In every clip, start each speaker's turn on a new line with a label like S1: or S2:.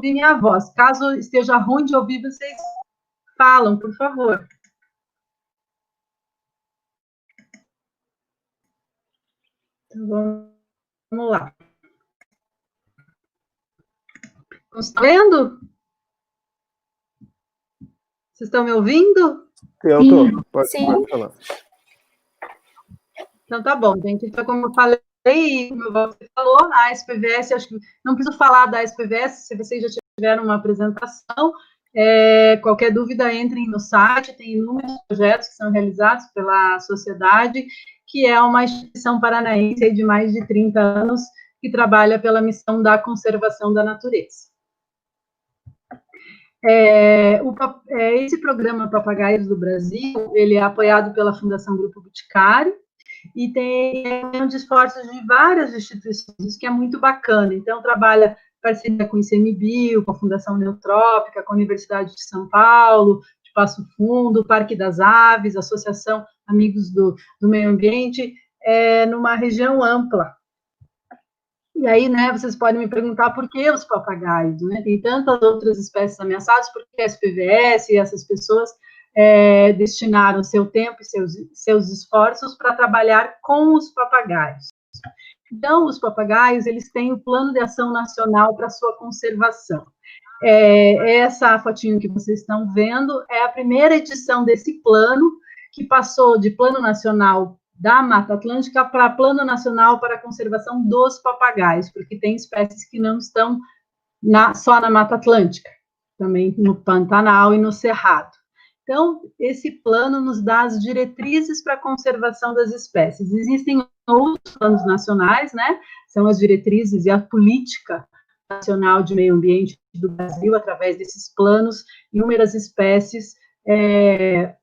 S1: ouvir minha voz. Caso esteja ruim de ouvir, vocês falam, por favor. Então, vamos lá. Estão vendo? Vocês estão me ouvindo?
S2: Eu estou. Pode falar.
S1: Então, tá bom, gente. Então, como eu falei, como você falou, a SPVS, acho que não preciso falar da SPVS, se vocês já tiveram uma apresentação. Qualquer dúvida, entrem no site, tem inúmeros projetos que são realizados pela sociedade, que é uma instituição paranaense de mais de 30 anos, que trabalha pela missão da conservação da natureza. Esse programa Papagaios do Brasil, ele é apoiado pela Fundação Grupo Boticário, e tem de esforços de várias instituições, isso que é muito bacana. Então, trabalha parceria com o ICMBio, com a Fundação Neutrópica, com a Universidade de São Paulo, de Passo Fundo, Parque das Aves, Associação Amigos do Meio Ambiente, numa região ampla. E aí, né, vocês podem me perguntar por que os papagaios, né? Tem tantas outras espécies ameaçadas, por que a SPVS e essas pessoas destinaram seu tempo e seus esforços para trabalhar com os papagaios. Então, os papagaios, eles têm o Plano de Ação Nacional para sua conservação. Essa fotinho que vocês estão vendo é a primeira edição desse plano, que passou de Plano Nacional da Mata Atlântica para Plano Nacional para a Conservação dos Papagaios, porque tem espécies que não estão só na Mata Atlântica, também no Pantanal e no Cerrado. Então, esse plano nos dá as diretrizes para a conservação das espécies. Existem outros planos nacionais, né? São as diretrizes e a política nacional de meio ambiente do Brasil, através desses planos, inúmeras espécies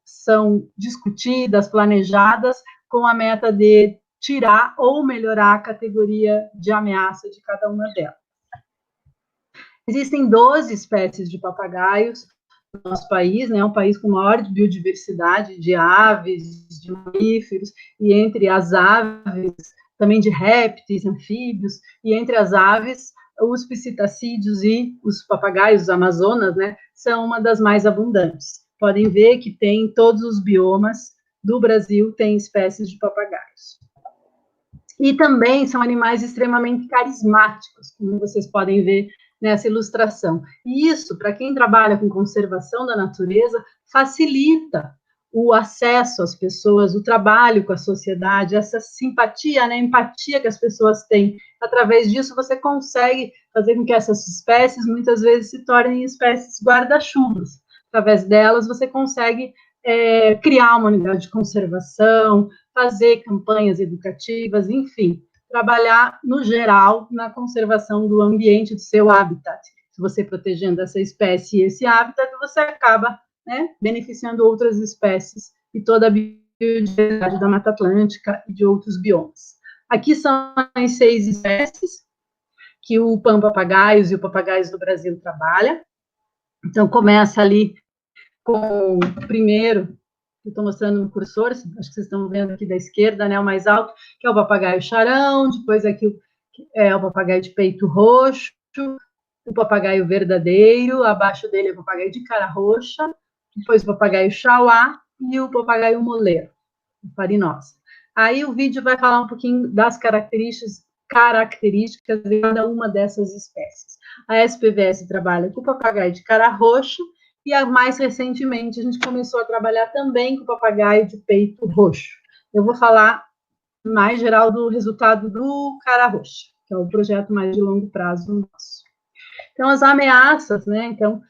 S1: são discutidas, planejadas, com a meta de tirar ou melhorar a categoria de ameaça de cada uma delas. Existem 12 espécies de papagaios no nosso país, né, um país com maior biodiversidade de aves, de mamíferos, e entre as aves, também de répteis, anfíbios, e entre as aves, os psitacídeos e os papagaios, os amazonas, né, são uma das mais abundantes. Podem ver que tem todos os biomas do Brasil, tem espécies de papagaios. E também são animais extremamente carismáticos, como vocês podem ver nessa ilustração. E isso, para quem trabalha com conservação da natureza, facilita o acesso às pessoas, o trabalho com a sociedade, essa simpatia, né, empatia que as pessoas têm. Através disso, você consegue fazer com que essas espécies, muitas vezes, se tornem espécies guarda-chuvas. Através delas, você consegue criar uma unidade de conservação, fazer campanhas educativas, enfim, trabalhar, no geral, na conservação do ambiente, do seu habitat. Se você protegendo essa espécie e esse habitat, você acaba, né, beneficiando outras espécies e toda a biodiversidade da Mata Atlântica e de outros biomas. Aqui são as 6 espécies que o PAN Papagaios e o Papagaios do Brasil trabalha. Então, começa ali com o primeiro, que eu estou mostrando no cursor, acho que vocês estão vendo aqui da esquerda, né, o mais alto, que é o papagaio charão, depois aqui o papagaio de peito roxo, o papagaio verdadeiro, abaixo dele é o papagaio de cara roxa, depois o papagaio chauá e o papagaio moleiro, farinosa. Aí o vídeo vai falar um pouquinho das características de cada uma dessas espécies. A SPVS trabalha com o papagaio de cara roxa, e mais recentemente a gente começou a trabalhar também com o papagaio de peito roxo. Eu vou falar mais geral do resultado do cara roxa, que é o projeto mais de longo prazo nosso. Então, as ameaças, né, então,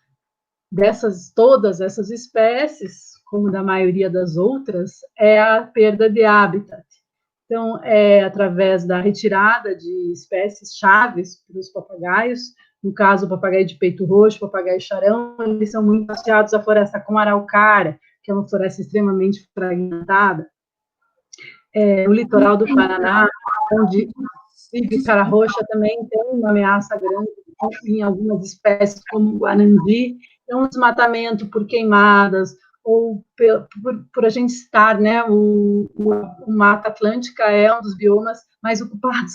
S1: todas essas espécies, como da maioria das outras, é a perda de habitat. Então, através da retirada de espécies chaves para os papagaios, no caso, o papagaio de peito roxo, o papagaio charão, eles são muito associados à floresta com araucária, que é uma floresta extremamente fragmentada. O litoral do Paraná, onde vive cara roxa, também tem uma ameaça grande em algumas espécies, como o guanandi. Então, o desmatamento por queimadas, ou por a gente estar, né, o Mata Atlântica é um dos biomas mais ocupados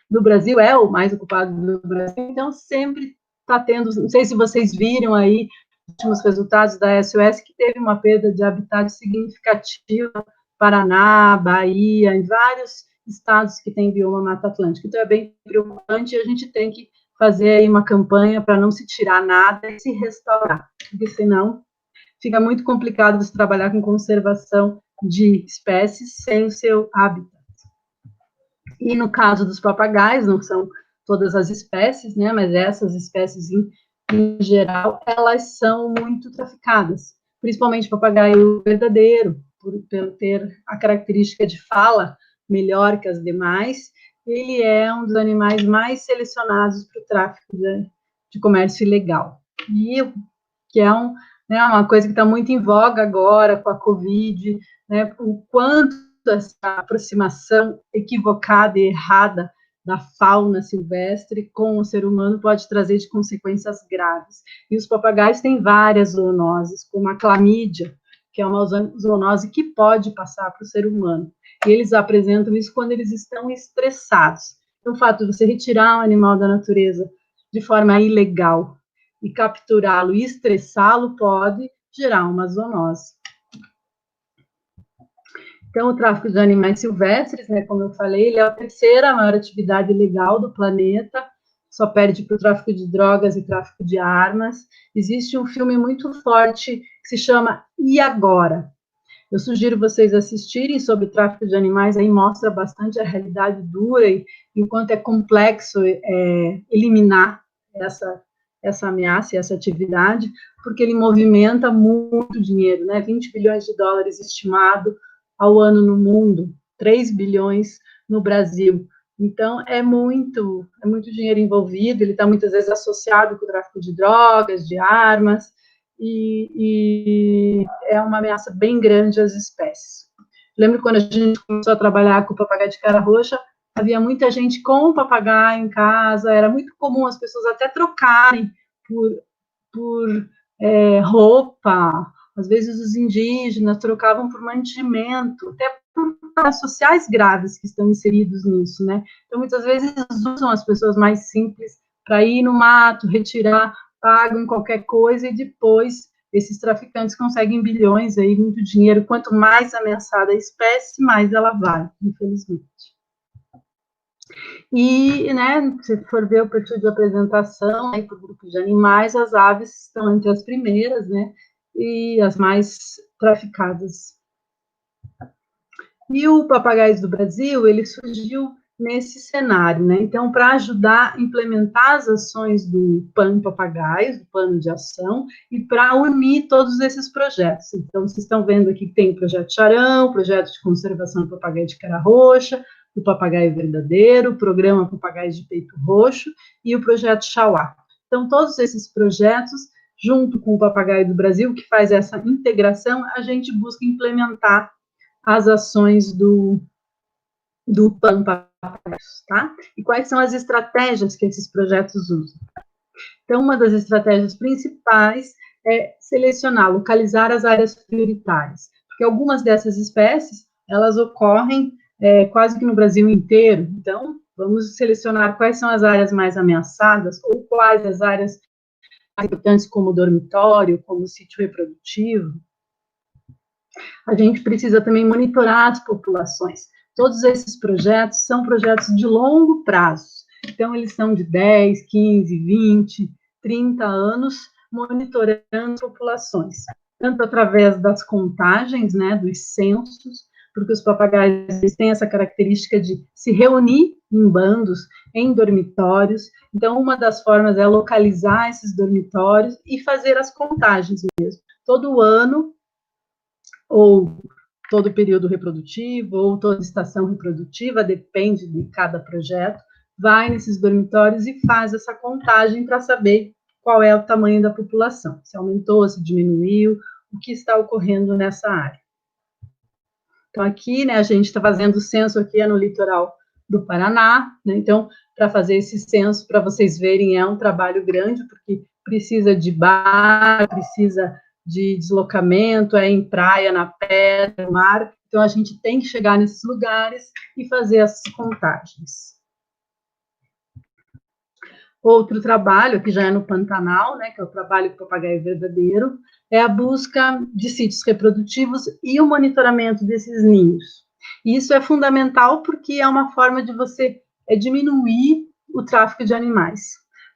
S1: do Brasil, é o mais ocupado do Brasil, então sempre está tendo, não sei se vocês viram aí, os últimos resultados da SOS, que teve uma perda de habitat significativa, Paraná, Bahia, em vários estados que têm bioma Mata Atlântica. Então, é bem preocupante e a gente tem que fazer aí uma campanha para não se tirar nada e se restaurar, porque senão fica muito complicado você trabalhar com conservação de espécies sem o seu hábitat. E no caso dos papagaios, não são todas as espécies, né, mas essas espécies em geral, elas são muito traficadas, principalmente o papagaio verdadeiro, por ter a característica de fala melhor que as demais, ele é um dos animais mais selecionados para o tráfico de comércio ilegal. E que é uma coisa que está muito em voga agora com a Covid, né, o quanto essa aproximação equivocada e errada da fauna silvestre com o ser humano pode trazer de consequências graves. E os papagaios têm várias zoonoses, como a clamídia, que é uma zoonose que pode passar para o ser humano. E eles apresentam isso quando eles estão estressados. Então, o fato de você retirar um animal da natureza de forma ilegal e capturá-lo e estressá-lo pode gerar uma zoonose. Então, o tráfico de animais silvestres, né, como eu falei, ele é a terceira maior atividade ilegal do planeta, só perde para o tráfico de drogas e tráfico de armas. Existe um filme muito forte que se chama E Agora? Eu sugiro vocês assistirem sobre o tráfico de animais, aí mostra bastante a realidade dura e enquanto é complexo eliminar essa ameaça e essa atividade, porque ele movimenta muito dinheiro, né? 20 bilhões de dólares estimado ao ano no mundo, 3 bilhões no Brasil. Então, é muito dinheiro envolvido, ele está muitas vezes associado com o tráfico de drogas, de armas, e é uma ameaça bem grande às espécies. Lembro quando a gente começou a trabalhar com o papagaio de cara roxa, havia muita gente com o papagaio em casa, era muito comum as pessoas até trocarem por roupa, às vezes os indígenas trocavam por mantimento, até por problemas sociais graves que estão inseridos nisso, né? Então, muitas vezes usam as pessoas mais simples para ir no mato, retirar, pagam qualquer coisa e depois esses traficantes conseguem bilhões aí, muito dinheiro. Quanto mais ameaçada a espécie, mais ela vale, infelizmente. E, né, se for ver o perfil de apresentação aí para o grupo de animais, as aves estão entre as primeiras, né, e as mais traficadas. E o Papagaios do Brasil, ele surgiu nesse cenário, né, então, para ajudar a implementar as ações do Plano Papagaios, do Plano de Ação, e para unir todos esses projetos. Então, vocês estão vendo aqui que tem o Projeto Charão, o Projeto de Conservação do Papagaio de Cara Roxa, o Papagaio Verdadeiro, o Programa Papagaios de Peito Roxo e o Projeto Chauá. Então, todos esses projetos, junto com o Papagaio do Brasil, que faz essa integração, a gente busca implementar as ações do Plano Papagaios, tá? E quais são as estratégias que esses projetos usam? Então, uma das estratégias principais é selecionar, localizar as áreas prioritárias, porque algumas dessas espécies, elas ocorrem quase que no Brasil inteiro. Então, vamos selecionar quais são as áreas mais ameaçadas ou quais as áreas mais importantes, como dormitório, como sítio reprodutivo. A gente precisa também monitorar as populações. Todos esses projetos são projetos de longo prazo. Então, eles são de 10, 15, 20, 30 anos, monitorando populações, tanto através das contagens, né, dos censos, porque os papagaios têm essa característica de se reunir em bandos, em dormitórios. Então, uma das formas é localizar esses dormitórios e fazer as contagens mesmo. Todo ano, ou todo período reprodutivo, ou toda estação reprodutiva, depende de cada projeto, vai nesses dormitórios e faz essa contagem para saber qual é o tamanho da população, se aumentou, se diminuiu, o que está ocorrendo nessa área. Então, aqui, né, a gente está fazendo o censo aqui no litoral do Paraná, né, então, para fazer esse censo, para vocês verem, é um trabalho grande, porque precisa de bar, precisa de deslocamento, é em praia, na pedra, no mar, então a gente tem que chegar nesses lugares e fazer essas contagens. Outro trabalho, que já é no Pantanal, né, que é o trabalho do papagaio verdadeiro, é a busca de sítios reprodutivos e o monitoramento desses ninhos. E isso é fundamental porque é uma forma de você diminuir o tráfico de animais,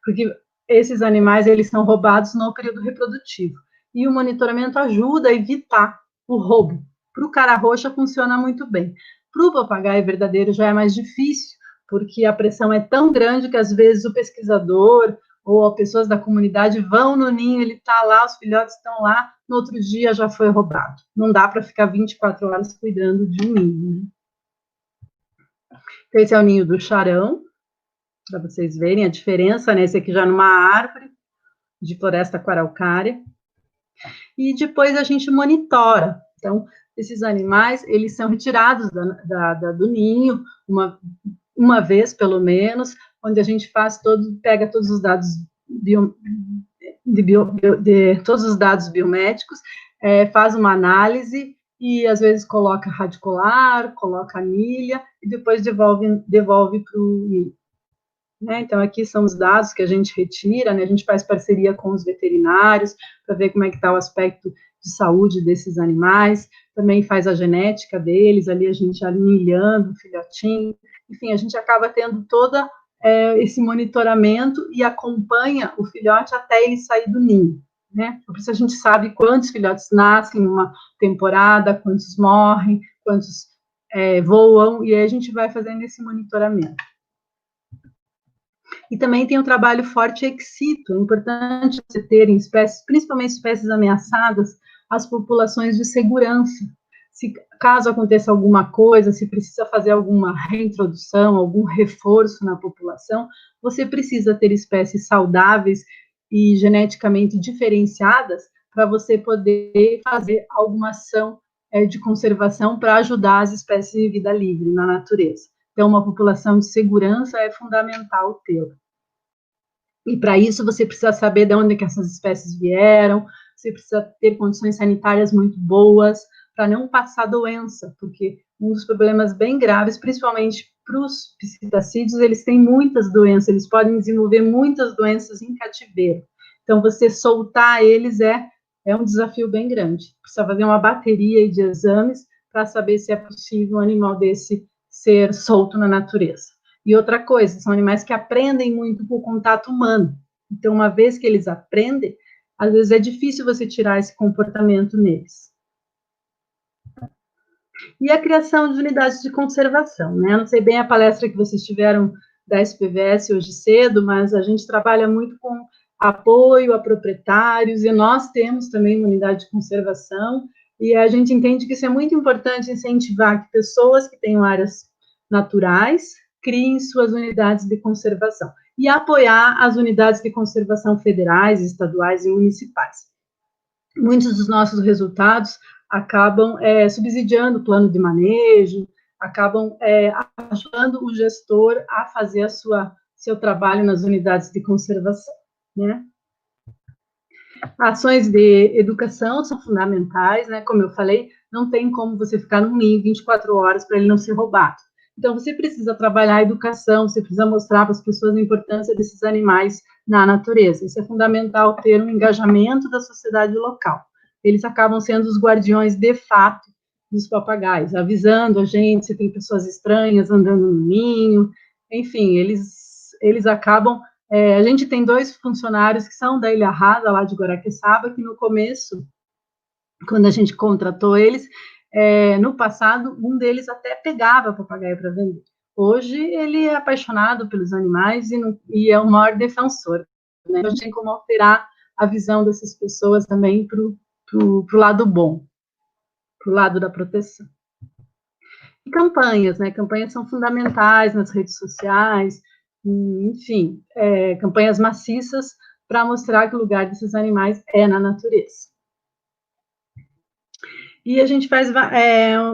S1: porque esses animais eles são roubados no período reprodutivo. E o monitoramento ajuda a evitar o roubo. Para o cara roxa funciona muito bem. Para o papagaio verdadeiro já é mais difícil, porque a pressão é tão grande que às vezes o pesquisador ou pessoas da comunidade vão no ninho, ele está lá, os filhotes estão lá, no outro dia já foi roubado. Não dá para ficar 24 horas cuidando de um ninho. Né? Então, esse é o ninho do charão, para vocês verem a diferença, né? Esse aqui já numa árvore de floresta quaralcária. E depois a gente monitora. Então, esses animais, eles são retirados do ninho, uma vez, pelo menos, onde a gente pega todos os dados todos os dados biométricos, faz uma análise e às vezes coloca radicular, coloca anilha e depois devolve para o ninho. Né? Então, aqui são os dados que a gente retira, né? A gente faz parceria com os veterinários para ver como é que está o aspecto de saúde desses animais, também faz a genética deles, ali a gente anilhando o filhotinho, enfim, a gente acaba tendo todo esse monitoramento e acompanha o filhote até ele sair do ninho, né? Por isso a gente sabe quantos filhotes nascem numa temporada, quantos morrem, quantos voam, e aí a gente vai fazendo esse monitoramento. E também tem o trabalho forte ex situ, é importante você ter em espécies, principalmente espécies ameaçadas, as populações de segurança. Se caso aconteça alguma coisa, se precisa fazer alguma reintrodução, algum reforço na população, você precisa ter espécies saudáveis e geneticamente diferenciadas para você poder fazer alguma ação de conservação para ajudar as espécies de vida livre na natureza. Então, uma população de segurança é fundamental ter. E para isso você precisa saber de onde que essas espécies vieram, você precisa ter condições sanitárias muito boas para não passar doença, porque um dos problemas bem graves, principalmente para os psitacídeos, eles têm muitas doenças, eles podem desenvolver muitas doenças em cativeiro. Então, você soltar eles é um desafio bem grande. Precisa fazer uma bateria de exames para saber se é possível um animal desse ser solto na natureza. E outra coisa, são animais que aprendem muito com o contato humano. Então, uma vez que eles aprendem, às vezes é difícil você tirar esse comportamento neles. E a criação de unidades de conservação, né? Eu não sei bem a palestra que vocês tiveram da SPVS hoje cedo, mas a gente trabalha muito com apoio a proprietários, e nós temos também uma unidade de conservação, e a gente entende que isso é muito importante incentivar que pessoas que tenham áreas naturais criem suas unidades de conservação e apoiar as unidades de conservação federais, estaduais e municipais. Muitos dos nossos resultados acabam subsidiando o plano de manejo, acabam ajudando o gestor a fazer seu trabalho nas unidades de conservação, né? Ações de educação são fundamentais, né? Como eu falei, não tem como você ficar num ninho 24 horas para ele não ser roubado. Então, você precisa trabalhar a educação, você precisa mostrar para as pessoas a importância desses animais na natureza. Isso é fundamental, ter um engajamento da sociedade local. Eles acabam sendo os guardiões de fato dos papagaios, avisando a gente se tem pessoas estranhas andando no ninho, enfim, eles acabam... a gente tem 2 funcionários que são da Ilha Rasa, lá de Guaraqueçaba, que no começo, quando a gente contratou eles, no passado, um deles até pegava papagaio para vender. Hoje, ele é apaixonado pelos animais e é o maior defensor. Né? A gente tem como alterar a visão dessas pessoas também para o lado bom, para o lado da proteção. E campanhas, né? Campanhas são fundamentais nas redes sociais, enfim, campanhas maciças para mostrar que o lugar desses animais é na natureza. E a gente faz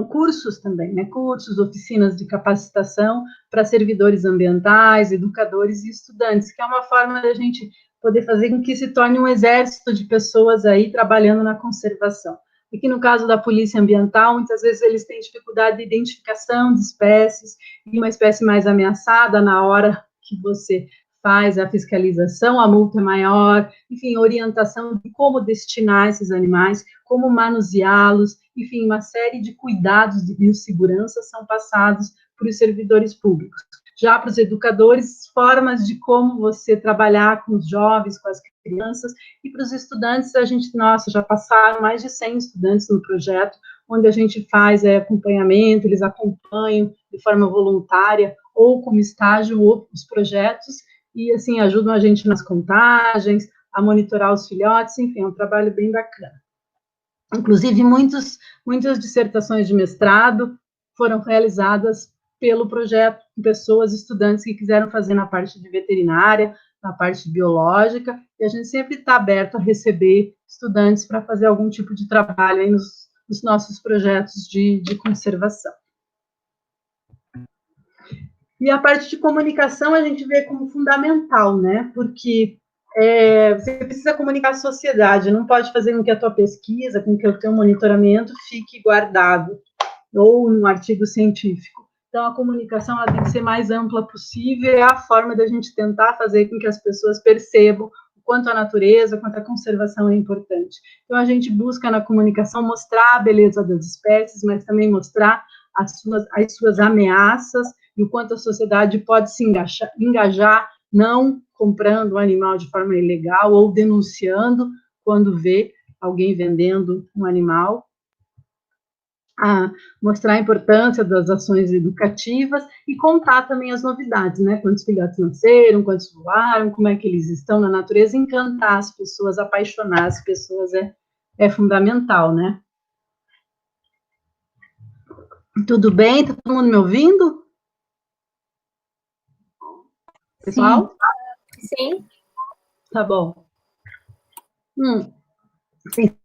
S1: cursos também, né? Cursos, oficinas de capacitação para servidores ambientais, educadores e estudantes, que é uma forma da gente poder fazer com que se torne um exército de pessoas aí trabalhando na conservação. E que no caso da polícia ambiental, muitas vezes eles têm dificuldade de identificação de espécies, e uma espécie mais ameaçada, na hora que você faz a fiscalização, a multa é maior, enfim, orientação de como destinar esses animais, como manuseá-los, enfim, uma série de cuidados de biossegurança são passados para os servidores públicos. Já para os educadores, formas de como você trabalhar com os jovens, com as crianças, e para os estudantes, a gente, nossa, já passaram mais de 100 estudantes no projeto, onde a gente faz acompanhamento, eles acompanham de forma voluntária, ou como estágio, ou os projetos, e assim, ajudam a gente nas contagens, a monitorar os filhotes, enfim, é um trabalho bem bacana. Inclusive, muitas dissertações de mestrado foram realizadas pelo projeto, com pessoas, estudantes que quiseram fazer na parte de veterinária, na parte biológica, e a gente sempre está aberto a receber estudantes para fazer algum tipo de trabalho aí nos nossos projetos de conservação. E a parte de comunicação a gente vê como fundamental, né? Porque você precisa comunicar à sociedade, não pode fazer com que a tua pesquisa, com que o teu monitoramento fique guardado, ou num artigo científico. Então, a comunicação ela tem que ser mais ampla possível, é a forma da gente tentar fazer com que as pessoas percebam o quanto a natureza, quanto a conservação é importante. Então, a gente busca na comunicação mostrar a beleza das espécies, mas também mostrar as suas ameaças e o quanto a sociedade pode se engajar não comprando o animal de forma ilegal ou denunciando quando vê alguém vendendo um animal, a mostrar a importância das ações educativas e contar também as novidades, né? Quantos filhotes nasceram, quantos voaram, como é que eles estão na natureza, encantar as pessoas, apaixonar as pessoas é fundamental, né? Tudo bem? Tá todo mundo me ouvindo? Pessoal?
S3: Sim.
S1: Tá bom.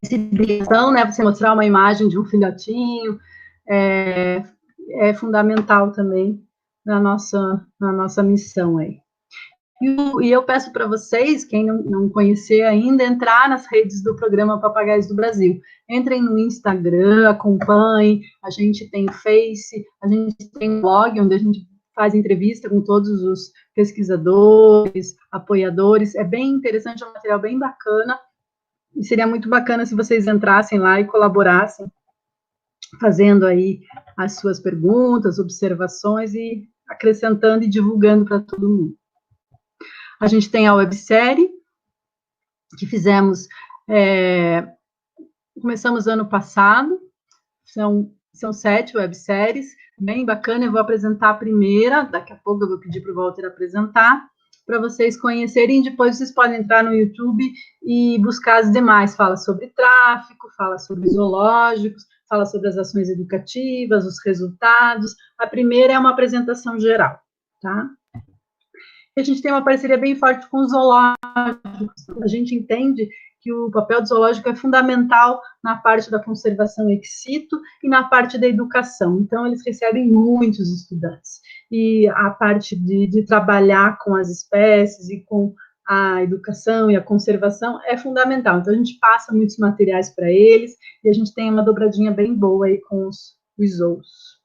S1: Sensibilização, né? Você mostrar uma imagem de um filhotinho é fundamental também na nossa missão aí. E eu peço para vocês, quem não conhecer ainda, entrar nas redes do programa Papagaios do Brasil. Entrem no Instagram, acompanhem, a gente tem Face, a gente tem um blog onde a gente faz entrevista com todos os pesquisadores, apoiadores. É bem interessante, é um material bem bacana. E seria muito bacana se vocês entrassem lá e colaborassem, fazendo aí as suas perguntas, observações e acrescentando e divulgando para todo mundo. A gente tem a websérie, que fizemos, começamos ano passado, são 7 webséries, bem bacana, eu vou apresentar a primeira, daqui a pouco eu vou pedir para o Walter apresentar, para vocês conhecerem, depois vocês podem entrar no YouTube e buscar as demais, fala sobre tráfico, fala sobre zoológicos, fala sobre as ações educativas, os resultados, a primeira é uma apresentação geral, tá? A gente tem uma parceria bem forte com os zoológicos, a gente entende que o papel do zoológico é fundamental na parte da conservação ex situ e na parte da educação. Então, eles recebem muitos estudantes. E a parte de trabalhar com as espécies e com a educação e a conservação é fundamental. Então, a gente passa muitos materiais para eles e a gente tem uma dobradinha bem boa aí com os zoos.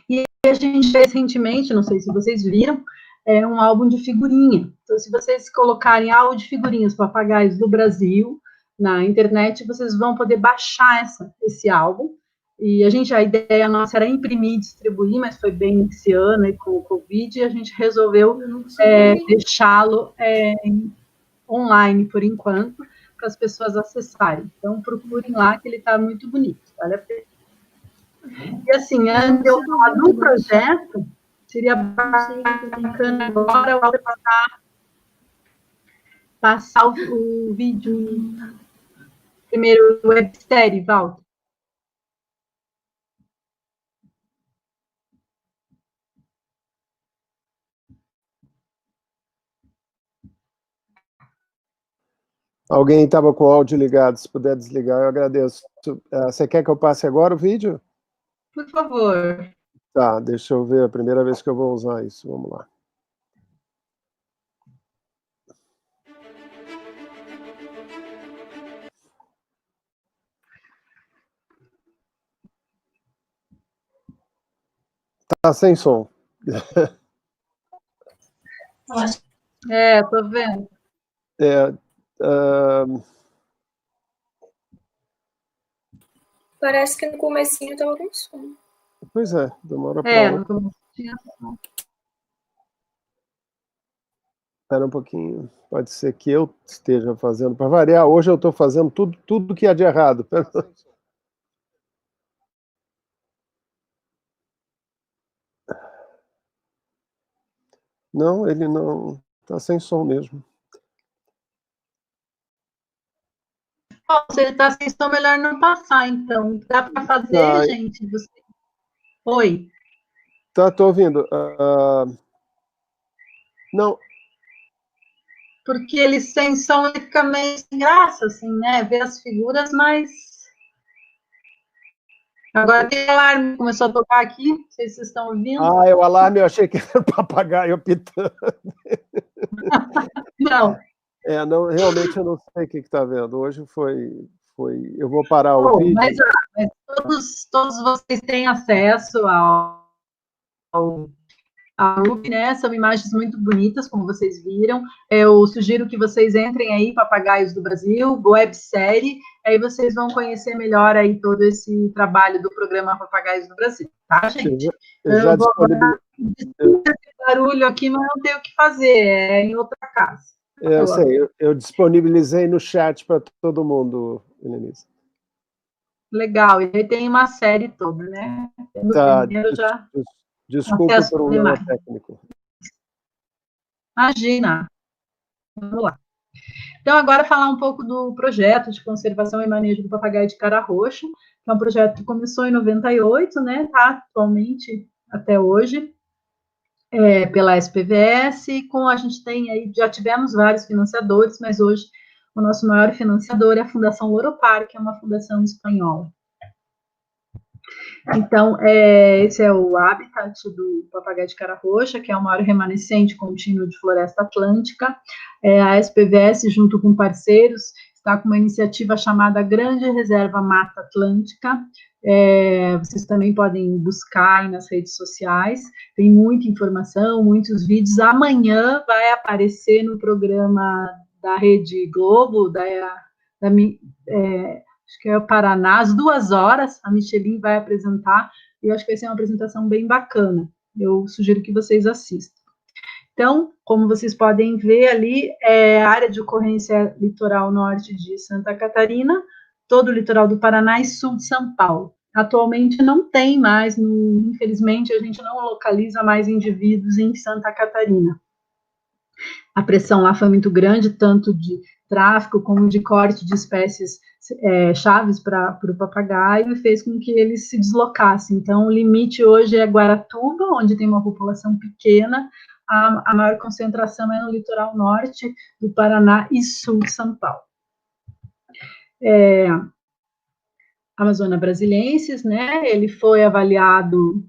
S1: E a gente, recentemente, não sei se vocês viram, um álbum de figurinha. Então, se vocês colocarem álbum de figurinhas Papagaios do Brasil na internet, vocês vão poder baixar esse álbum. E a ideia nossa era imprimir e distribuir, mas foi bem esse ano aí, com o Covid, e a gente resolveu deixá-lo online, por enquanto, para as pessoas acessarem. Então, procurem lá, que ele está muito bonito, vale a pena. E assim, antes de eu falar do projeto, seria bacana agora o passar o vídeo, primeiro websérie, Walter.
S2: Alguém estava com o áudio ligado, se puder desligar, eu agradeço. Você quer que eu passe agora o vídeo?
S1: Por favor.
S2: Tá, deixa eu ver, a primeira vez que eu vou usar isso, vamos lá. Tá sem som.
S1: Tô vendo.
S3: Parece que no comecinho estava com som.
S2: Pois é, demora para
S1: no começo tinha som.
S2: Espera um pouquinho. Pode ser que eu esteja fazendo, para variar, hoje eu estou fazendo tudo que é de errado. Não, ele não está sem som mesmo.
S1: Bom, se ele está sem som, melhor não passar, então. Dá para fazer, gente? Oi.
S2: Tá, estou ouvindo. Não.
S1: Porque ele sem som, ele fica meio sem graça, assim, né? Ver as figuras, mas... Agora tem alarme, começou a tocar aqui, não sei se vocês estão ouvindo.
S2: É o alarme, eu achei que era o papagaio pitando.
S1: Não.
S2: Não, realmente eu não sei o que está vendo. Hoje foi... Eu vou parar o vídeo.
S1: Mas todos vocês têm acesso ao RUB, né? São imagens muito bonitas, como vocês viram. Eu sugiro que vocês entrem aí, Papagaios do Brasil, websérie, aí vocês vão conhecer melhor aí todo esse trabalho do programa Papagaios do Brasil, tá, gente?
S2: Eu já disponibilizei.
S1: Esse barulho aqui, mas não tem o que fazer, é em outra casa.
S2: Eu sei, eu disponibilizei no chat para todo mundo, Helenice.
S1: Legal, e aí tem uma série toda, né?
S2: Tá, desculpa o problema técnico.
S1: Imagina. Vamos lá. Então, agora falar um pouco do projeto de conservação e manejo do papagaio de cara roxa, que é um projeto que começou em 98, né? Tá atualmente até hoje, pela SPVS, a gente tem aí, já tivemos vários financiadores, mas hoje o nosso maior financiador é a Fundação Oropar, que é uma fundação espanhola. Então, esse é o habitat do papagaio de cara roxa, que é o maior remanescente contínuo de floresta atlântica. A SPVS, junto com parceiros, está com uma iniciativa chamada Grande Reserva Mata Atlântica. Vocês também podem buscar aí nas redes sociais, tem muita informação, muitos vídeos. Amanhã vai aparecer no programa da Rede Globo, acho que é o Paraná, às 2h, a Michelin vai apresentar, e eu acho que vai ser uma apresentação bem bacana. Eu sugiro que vocês assistam. Então, como vocês podem ver ali, a área de ocorrência litoral norte de Santa Catarina, todo o litoral do Paraná e sul de São Paulo. Atualmente não tem mais, infelizmente, a gente não localiza mais indivíduos em Santa Catarina. A pressão lá foi muito grande, tanto de tráfico como de corte de espécies chaves para o papagaio, e fez com que eles se deslocassem. Então, o limite hoje é Guaratuba, onde tem uma população pequena, a maior concentração é no litoral norte do Paraná e sul de São Paulo. Amazônia Brasiliensis, né, ele foi avaliado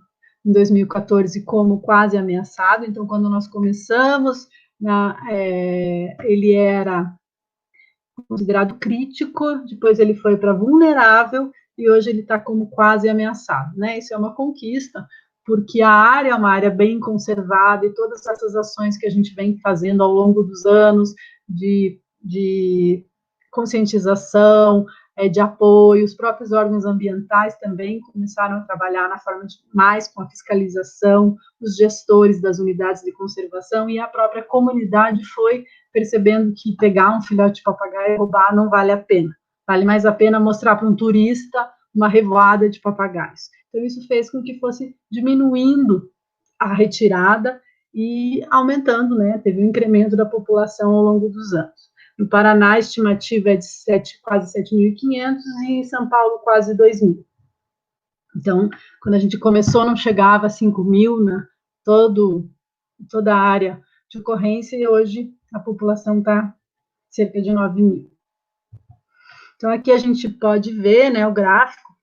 S1: em 2014 como quase ameaçado, então, quando nós começamos, ele era considerado crítico, depois ele foi para vulnerável, e hoje ele está como quase ameaçado, né? Isso é uma conquista, porque a área é uma área bem conservada, e todas essas ações que a gente vem fazendo ao longo dos anos, de conscientização, de apoio, os próprios órgãos ambientais também começaram a trabalhar na forma mais com a fiscalização, os gestores das unidades de conservação, e a própria comunidade foi percebendo que pegar um filhote de papagaio e roubar não vale a pena. Vale mais a pena mostrar para um turista uma revoada de papagaios. Então, isso fez com que fosse diminuindo a retirada e aumentando, né? Teve um incremento da população ao longo dos anos. No Paraná, a estimativa é de quase 7.500 e em São Paulo, quase 2.000. Então, quando a gente começou, não chegava a 5.000, né? Toda a área de ocorrência, e hoje a população está cerca de 9.000. Então, aqui a gente pode ver, né, o gráfico,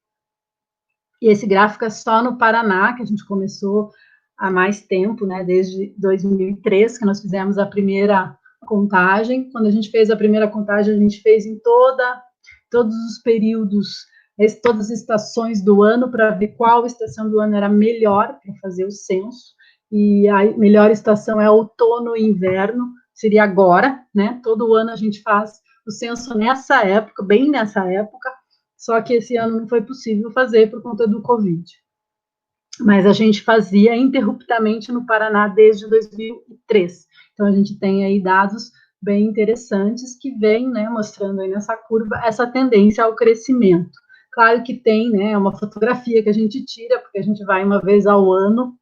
S1: e esse gráfico é só no Paraná, que a gente começou há mais tempo, né, desde 2003, que nós fizemos a primeira contagem. Quando a gente fez a primeira contagem, a gente fez em todos os períodos, todas as estações do ano, para ver qual estação do ano era melhor para fazer o censo. e a melhor estação é outono e inverno, seria agora, né? Todo ano a gente faz o censo nessa época, bem nessa época, só que esse ano não foi possível fazer por conta do Covid. Mas a gente fazia interruptamente no Paraná desde 2003. Então, a gente tem aí dados bem interessantes que vêm, né, mostrando aí nessa curva essa tendência ao crescimento. Claro que tem, né, uma fotografia que a gente tira, porque a gente vai uma vez ao ano,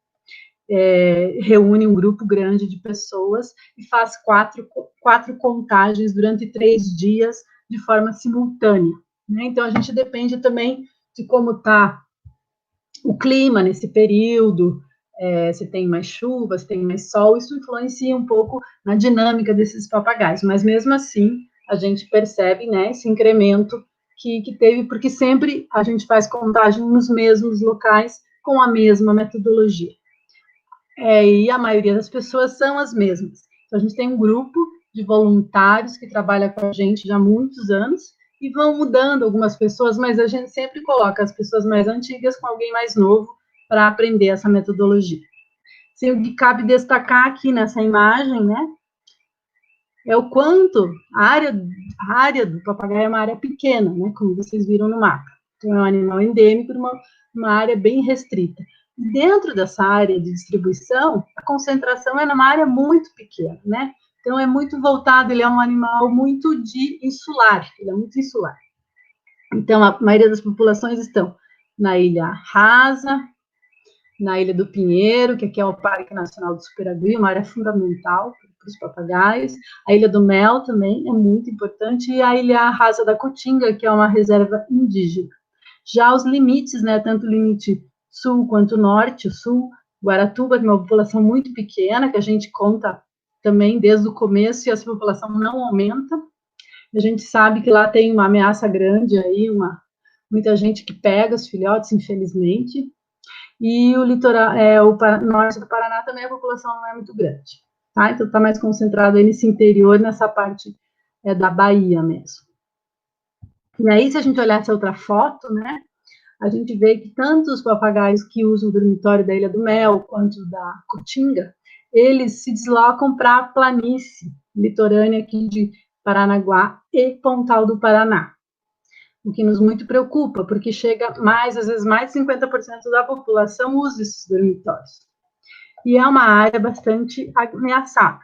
S1: reúne um grupo grande de pessoas e faz quatro contagens durante 3 dias de forma simultânea, né? Então, a gente depende também de como está o clima nesse período, se tem mais chuva, se tem mais sol, isso influencia um pouco na dinâmica desses papagaios, mas mesmo assim a gente percebe, né, esse incremento que teve, porque sempre a gente faz contagem nos mesmos locais com a mesma metodologia. E a maioria das pessoas são as mesmas. Então, a gente tem um grupo de voluntários que trabalha com a gente já há muitos anos, e vão mudando algumas pessoas, mas a gente sempre coloca as pessoas mais antigas com alguém mais novo para aprender essa metodologia. Sim, o que cabe destacar aqui nessa imagem, né, é o quanto a área do papagaio é uma área pequena, né, como vocês viram no mapa. Então, é um animal endêmico, uma área bem restrita. Dentro dessa área de distribuição, a concentração é numa área muito pequena, né? Então, é muito voltado, ele é um animal muito insular, ele é muito insular. Então, a maioria das populações estão na Ilha Rasa, na Ilha do Pinheiro, que aqui é o Parque Nacional do Superagui, uma área fundamental para os papagaios. A Ilha do Mel também é muito importante, e a Ilha Rasa da Cotinga, que é uma reserva indígena. Já os limites, né, tanto o limite sul quanto norte, o sul, Guaratuba, que é uma população muito pequena, que a gente conta também desde o começo, e essa população não aumenta. A gente sabe que lá tem uma ameaça grande aí, muita gente que pega os filhotes, infelizmente. E o litoral, o norte do Paraná também a população não é muito grande, tá? Então está mais concentrado aí nesse interior, nessa parte da Bahia mesmo. E aí, se a gente olhar essa outra foto, né, a gente vê que tanto os papagaios que usam o dormitório da Ilha do Mel, quanto da Cotinga, eles se deslocam para a planície litorânea aqui de Paranaguá e Pontal do Paraná, o que nos muito preocupa, porque chega às vezes mais de 50% da população usa esses dormitórios. E é uma área bastante ameaçada.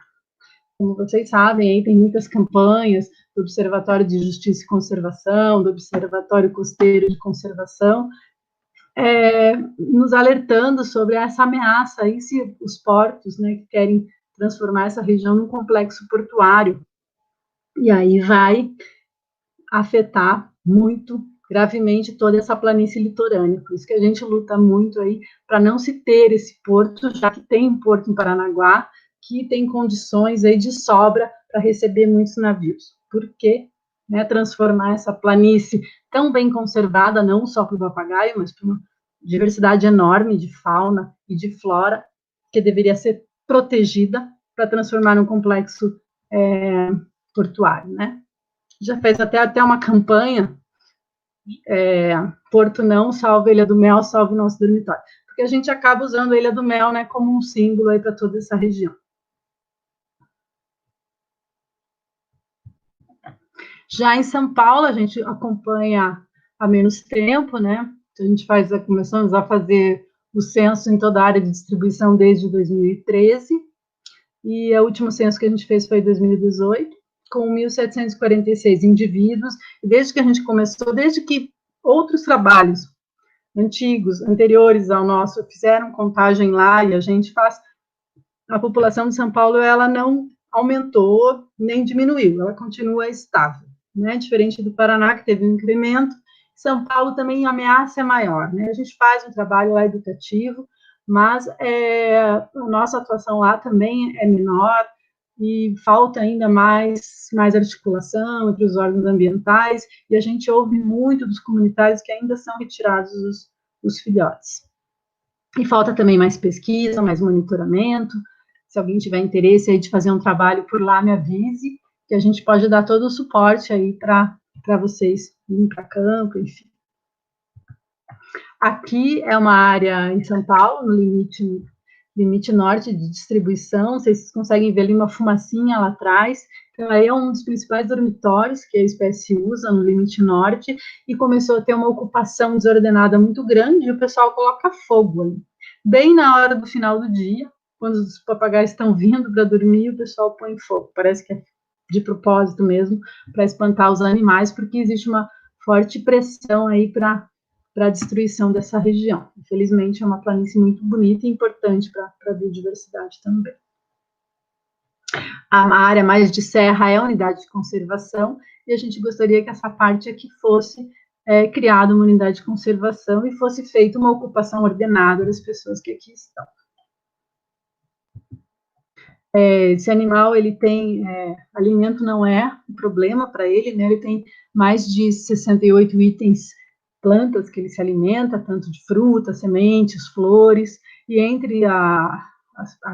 S1: Como vocês sabem, aí tem muitas campanhas do Observatório de Justiça e Conservação, do Observatório Costeiro de Conservação, nos alertando sobre essa ameaça, aí se os portos, né, que querem transformar essa região num complexo portuário, e aí vai afetar muito gravemente toda essa planície litorânea. Por isso que a gente luta muito aí para não se ter esse porto, já que tem um porto em Paranaguá, que tem condições aí de sobra para receber muitos navios. Porque, né, transformar essa planície tão bem conservada, não só para o papagaio, mas para uma diversidade enorme de fauna e de flora, que deveria ser protegida, para transformar num complexo portuário, né? Já fez até uma campanha, Porto não, salve Ilha do Mel, salve nosso dormitório, porque a gente acaba usando a Ilha do Mel, né, como um símbolo aí para toda essa região. Já em São Paulo, a gente acompanha há menos tempo, né, a gente começamos a fazer o censo em toda a área de distribuição desde 2013, e o último censo que a gente fez foi em 2018, com 1.746 indivíduos, e desde que a gente começou, desde que outros trabalhos anteriores ao nosso, fizeram contagem lá, e a gente faz, a população de São Paulo, ela não aumentou, nem diminuiu, ela continua estável, né, diferente do Paraná, que teve um incremento. São Paulo também a ameaça é maior, né, a gente faz um trabalho lá educativo, mas a nossa atuação lá também é menor, e falta ainda mais articulação entre os órgãos ambientais, e a gente ouve muito dos comunitários que ainda são retirados os filhotes. E falta também mais pesquisa, mais monitoramento. Se alguém tiver interesse aí de fazer um trabalho por lá, me avise, que a gente pode dar todo o suporte aí para vocês irem para campo, enfim. Aqui é uma área em São Paulo, no limite limite norte de distribuição, não sei se vocês conseguem ver ali uma fumacinha lá atrás. Então, aí é um dos principais dormitórios que a espécie usa no limite norte, e começou a ter uma ocupação desordenada muito grande, e o pessoal coloca fogo ali. Bem na hora do final do dia, quando os papagaios estão vindo para dormir, o pessoal põe fogo. Parece que é de propósito mesmo, para espantar os animais, porque existe uma forte pressão aí para a destruição dessa região. Infelizmente, é uma planície muito bonita e importante para a biodiversidade também. A área mais de serra é a unidade de conservação, e a gente gostaria que essa parte aqui fosse criada uma unidade de conservação e fosse feita uma ocupação ordenada das pessoas que aqui estão. Esse animal, ele tem, alimento não é um problema para ele, né? Ele tem mais de 68 itens, plantas que ele se alimenta, tanto de frutas, sementes, flores, e entre a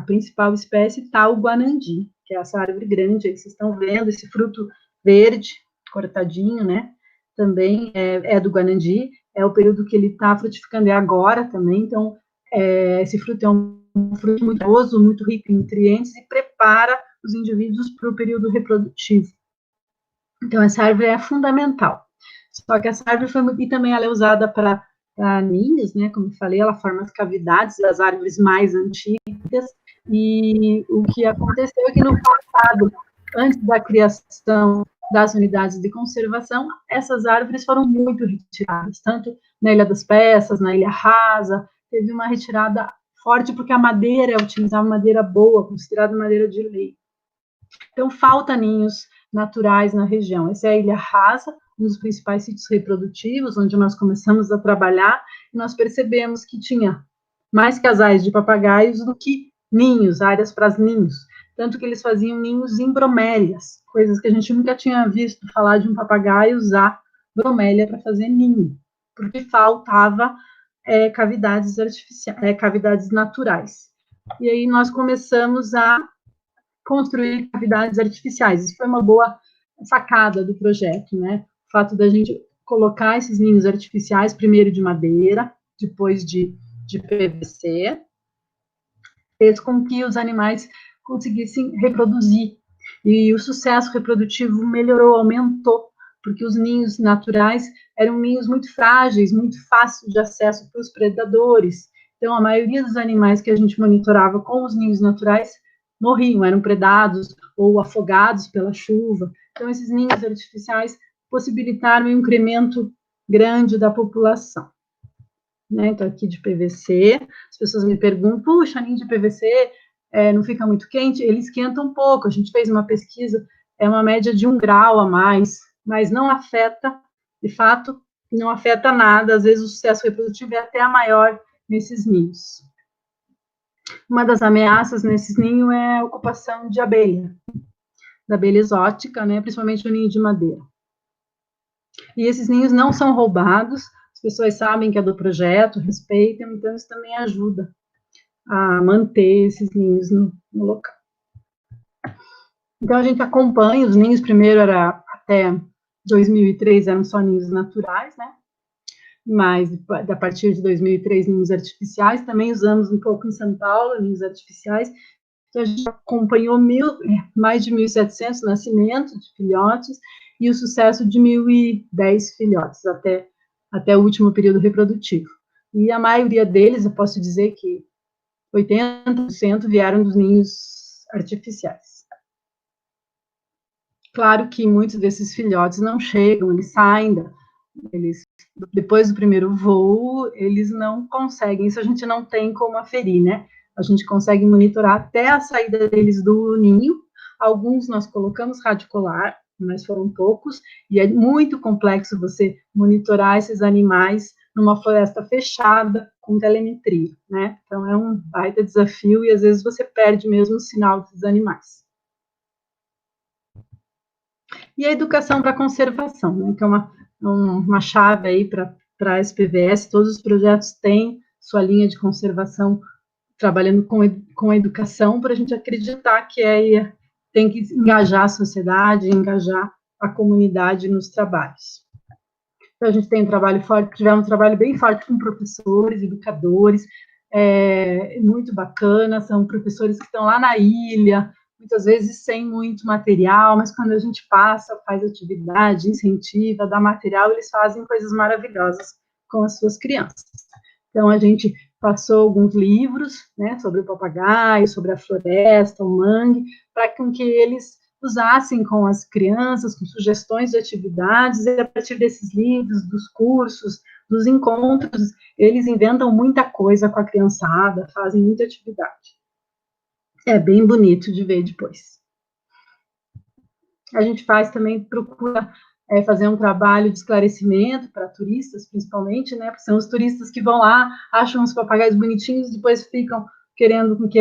S1: principal espécie está o guanandi, que é essa árvore grande aí que vocês estão vendo, esse fruto verde, cortadinho, né? Também é do guanandi, é o período que ele está frutificando, é agora também, então esse fruto é um fruto muito gostoso, muito rico em nutrientes, e prepara os indivíduos para o período reprodutivo. Então, essa árvore é fundamental. Só que essa árvore e também ela é usada para ninhos, né? Como eu falei, ela forma as cavidades das árvores mais antigas, e o que aconteceu é que no passado, antes da criação das unidades de conservação, essas árvores foram muito retiradas, tanto na Ilha das Peças, na Ilha Rasa, teve uma retirada forte, porque a madeira, utilizava madeira boa, considerada madeira de lei. Então, falta ninhos naturais na região. Essa é a Ilha Rasa, um dos principais sítios reprodutivos, onde nós começamos a trabalhar, e nós percebemos que tinha mais casais de papagaios do que ninhos, áreas para ninhos. Tanto que eles faziam ninhos em bromélias, coisas que a gente nunca tinha visto falar de um papagaio usar bromélia para fazer ninho, porque faltava cavidades artificiais, cavidades naturais. E aí nós começamos a construir cavidades artificiais. Isso foi uma boa sacada do projeto, né? O fato da gente colocar esses ninhos artificiais, primeiro de madeira, depois de PVC, fez com que os animais conseguissem reproduzir. E o sucesso reprodutivo melhorou, aumentou, porque os ninhos naturais eram ninhos muito frágeis, muito fáceis de acesso para os predadores. Então, a maioria dos animais que a gente monitorava com os ninhos naturais morriam, eram predados ou afogados pela chuva. Então, esses ninhos artificiais possibilitaram um incremento grande da população. Né? Então, aqui de PVC, as pessoas me perguntam, puxa, ninho de PVC não fica muito quente? Ele esquenta um pouco, a gente fez uma pesquisa, é uma média de 1 grau a mais, mas não afeta, de fato, não afeta nada, às vezes o sucesso reprodutivo é até maior nesses ninhos. Uma das ameaças nesses ninhos é a ocupação de abelha, da abelha exótica, né, principalmente o ninho de madeira. E esses ninhos não são roubados, as pessoas sabem que é do projeto, respeitam, então isso também ajuda a manter esses ninhos no local. Então, a gente acompanha os ninhos, primeiro era até 2003, eram só ninhos naturais, né? Mas, a partir de 2003, ninhos artificiais, também usamos um pouco em São Paulo, ninhos artificiais. Então, a gente acompanhou mais de 1.700 nascimentos de filhotes e o sucesso de 1.010 filhotes, até o último período reprodutivo. E a maioria deles, eu posso dizer que 80% vieram dos ninhos artificiais. Claro que muitos desses filhotes não chegam, eles saem, depois do primeiro voo, eles não conseguem, isso a gente não tem como aferir, né? A gente consegue monitorar até a saída deles do ninho. Alguns nós colocamos rádio colar, mas foram poucos, e é muito complexo você monitorar esses animais numa floresta fechada com telemetria, né? Então, é um baita desafio e, às vezes, você perde mesmo o sinal dos animais. E a educação para a conservação, né? Que é uma chave aí para a SPVS, todos os projetos têm sua linha de conservação, trabalhando com a educação, para a gente acreditar que tem que engajar a sociedade, engajar a comunidade nos trabalhos. Então, a gente tem um trabalho forte, tivemos um trabalho bem forte com professores, educadores, muito bacana, são professores que estão lá na ilha, muitas vezes sem muito material, mas quando a gente passa, faz atividade, incentiva, dá material, eles fazem coisas maravilhosas com as suas crianças. Então, a gente passou alguns livros, né, sobre o papagaio, sobre a floresta, o mangue, para que eles usassem com as crianças, com sugestões de atividades, e a partir desses livros, dos cursos, dos encontros, eles inventam muita coisa com a criançada, fazem muita atividade. É bem bonito de ver depois. A gente faz também, procura fazer um trabalho de esclarecimento para turistas, principalmente, né, porque são os turistas que vão lá, acham os papagaios bonitinhos, e depois ficam querendo que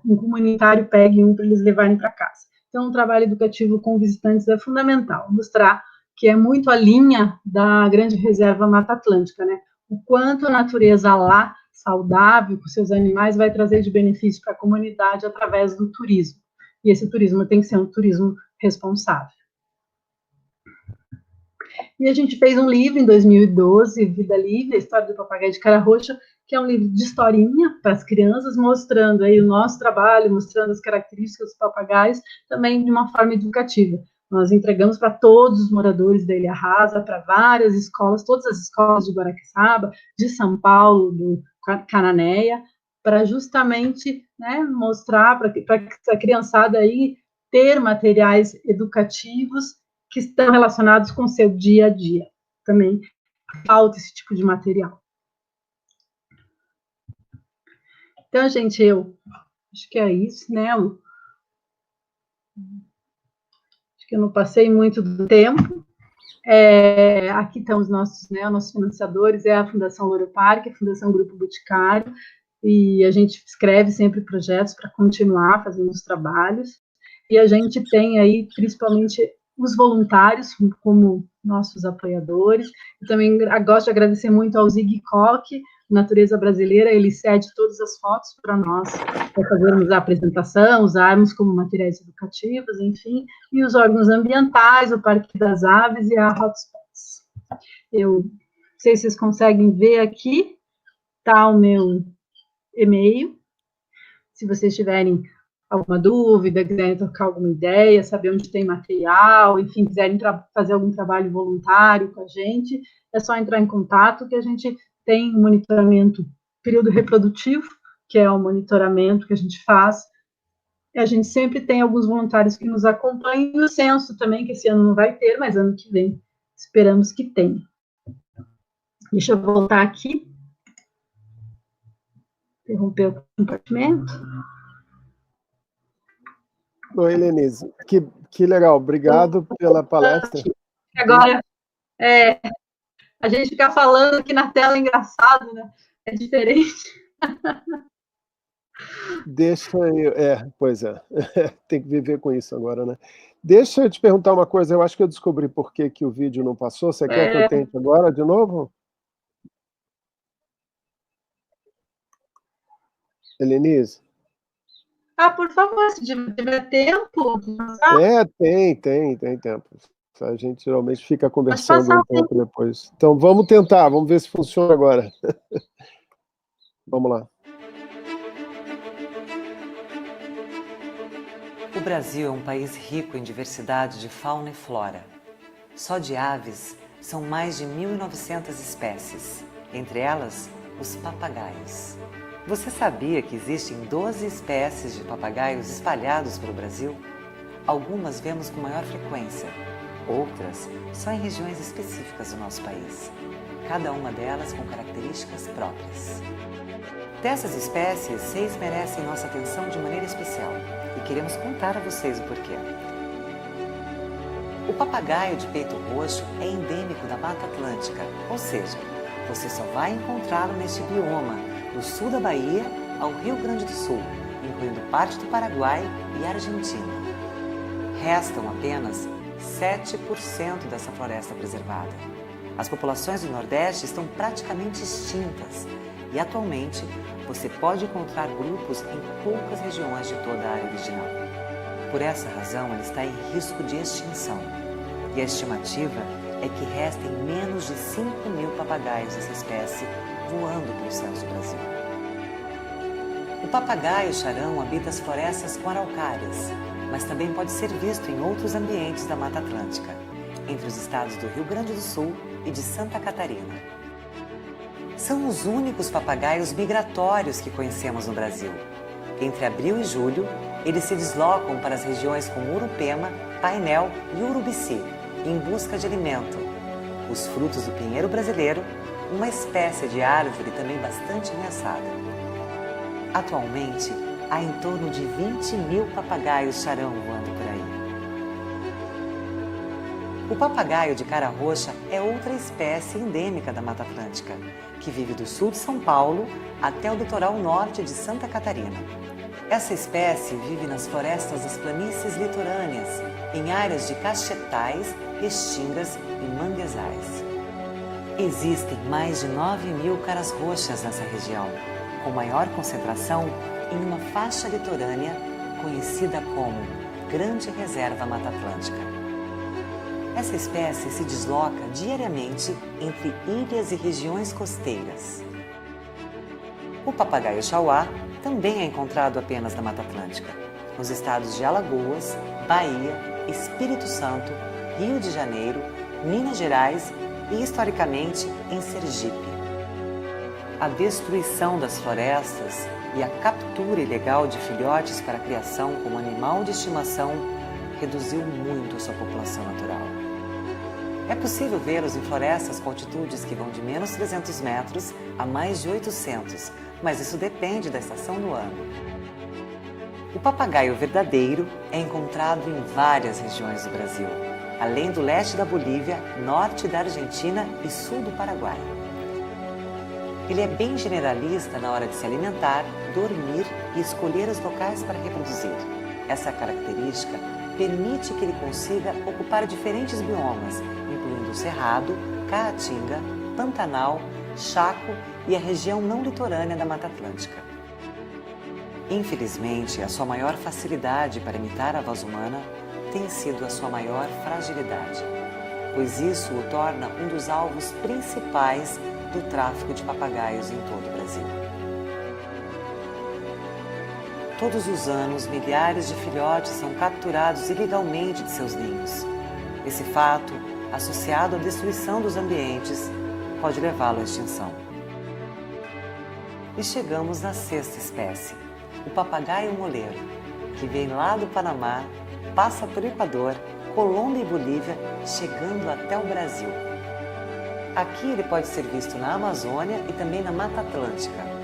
S1: um comunitário pegue um para eles levarem para casa. Então, um trabalho educativo com visitantes é fundamental, mostrar que é muito a linha da Grande Reserva Mata Atlântica, né, o quanto a natureza lá, saudável, com seus animais, vai trazer de benefício para a comunidade através do turismo. E esse turismo tem que ser um turismo responsável. E a gente fez um livro em 2012, Vida Livre, a história do papagaio de cara roxa, que é um livro de historinha para as crianças, mostrando aí o nosso trabalho, mostrando as características dos papagaios, também de uma forma educativa. Nós entregamos para todos os moradores da Ilha Rasa, para várias escolas, todas as escolas de Guaraqueçaba, de São Paulo, do Cananéia, para justamente, né, mostrar para a criançada aí ter materiais educativos que estão relacionados com o seu dia a dia. Também falta esse tipo de material. Então, gente, eu acho que é isso, né? Acho que eu não passei muito do tempo. Aqui estão os nossos financiadores, é a Fundação Louro Parque, a Fundação Grupo Boticário, e a gente escreve sempre projetos para continuar fazendo os trabalhos. E a gente tem aí, principalmente, os voluntários como nossos apoiadores. Eu também gosto de agradecer muito ao Zig Koch, Natureza Brasileira, ele cede todas as fotos para nós, para fazermos a apresentação, usarmos como materiais educativos, enfim, e os órgãos ambientais, o Parque das Aves e a Hotspots. Eu não sei se vocês conseguem ver aqui, está o meu e-mail, se vocês tiverem alguma dúvida, quiserem trocar alguma ideia, saber onde tem material, enfim, quiserem fazer algum trabalho voluntário com a gente, é só entrar em contato, que a gente tem um monitoramento período reprodutivo, que é o monitoramento que a gente faz, e a gente sempre tem alguns voluntários que nos acompanham, e o censo também, que esse ano não vai ter, mas ano que vem esperamos que tenha. Deixa eu voltar aqui. Interromper o compartimento.
S2: Oi, Helenise. Que legal, obrigado pela palestra.
S1: Agora, a gente ficar falando aqui na tela é engraçado, né? É diferente.
S2: Deixa eu... pois é. Tem que viver com isso agora, né? Deixa eu te perguntar uma coisa, eu acho que eu descobri por que o vídeo não passou. Você quer que eu tente agora de novo? Helenise?
S1: Por favor, se tiver tempo.
S2: Tem tempo. A gente geralmente fica conversando um pouco depois. Então, vamos tentar, vamos ver se funciona agora. Vamos lá.
S4: O Brasil é um país rico em diversidade de fauna e flora. Só de aves, são mais de 1.900 espécies, entre elas, os papagaios. Você sabia que existem 12 espécies de papagaios espalhados pelo Brasil? Algumas vemos com maior frequência, outras só em regiões específicas do nosso país, cada uma delas com características próprias. Dessas espécies, 6 merecem nossa atenção de maneira especial e queremos contar a vocês o porquê. O papagaio de peito roxo é endêmico da Mata Atlântica, ou seja, você só vai encontrá-lo neste bioma, do sul da Bahia ao Rio Grande do Sul, incluindo parte do Paraguai e Argentina. Restam apenas 7% dessa floresta preservada. As populações do Nordeste estão praticamente extintas e, atualmente, você pode encontrar grupos em poucas regiões de toda a área original. Por essa razão, ele está em risco de extinção. E a estimativa é que restem menos de 5.000 papagaios dessa espécie voando pelos céus do Brasil. O papagaio charão habita as florestas com araucárias, mas também pode ser visto em outros ambientes da Mata Atlântica, entre os estados do Rio Grande do Sul e de Santa Catarina. São os únicos papagaios migratórios que conhecemos no Brasil. Entre abril e julho, eles se deslocam para as regiões como Urupema, Painel e Urubici, em busca de alimento. Os frutos do pinheiro brasileiro, uma espécie de árvore também bastante ameaçada. Atualmente, há em torno de 20 mil papagaios charão voando por aí. O papagaio de cara roxa é outra espécie endêmica da Mata Atlântica, que vive do sul de São Paulo até o litoral norte de Santa Catarina. Essa espécie vive nas florestas das planícies litorâneas, em áreas de cachetais, restingas e manguezais. Existem mais de 9 mil caras roxas nessa região, com maior concentração em uma faixa litorânea conhecida como Grande Reserva Mata Atlântica. Essa espécie se desloca diariamente entre ilhas e regiões costeiras. O papagaio chauá também é encontrado apenas na Mata Atlântica, nos estados de Alagoas, Bahia, Espírito Santo, Rio de Janeiro, Minas Gerais e, historicamente, em Sergipe. A destruição das florestas e a captura ilegal de filhotes para a criação como animal de estimação reduziu muito a sua população natural. É possível vê-los em florestas com altitudes que vão de menos 300 metros a mais de 800, mas isso depende da estação do ano. O papagaio verdadeiro é encontrado em várias regiões do Brasil, além do leste da Bolívia, norte da Argentina e sul do Paraguai. Ele é bem generalista na hora de se alimentar, dormir e escolher os locais para reproduzir. Essa característica permite que ele consiga ocupar diferentes biomas, incluindo o Cerrado, Caatinga, Pantanal, Chaco e a região não litorânea da Mata Atlântica. Infelizmente, a sua maior facilidade para imitar a voz humana tem sido a sua maior fragilidade, pois isso o torna um dos alvos principais do tráfico de papagaios em todo o Brasil. Todos os anos, milhares de filhotes são capturados ilegalmente de seus ninhos. Esse fato, associado à destruição dos ambientes, pode levá-lo à extinção. E chegamos na sexta espécie, o papagaio moleiro, que vem lá do Panamá, passa pelo Equador, Colômbia e Bolívia, chegando até o Brasil. Aqui ele pode ser visto na Amazônia e também na Mata Atlântica.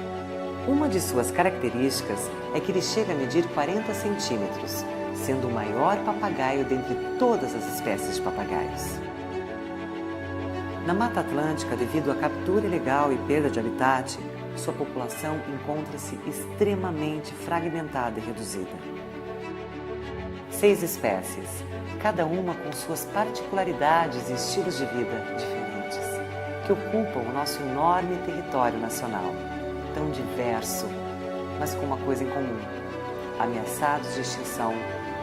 S4: Uma de suas características é que ele chega a medir 40 centímetros, sendo o maior papagaio dentre todas as espécies de papagaios. Na Mata Atlântica, devido à captura ilegal e perda de habitat, sua população encontra-se extremamente fragmentada e reduzida. 6 espécies, cada uma com suas particularidades e estilos de vida diferentes, que ocupam o nosso enorme território nacional, tão diverso, mas com uma coisa em comum: ameaçados de extinção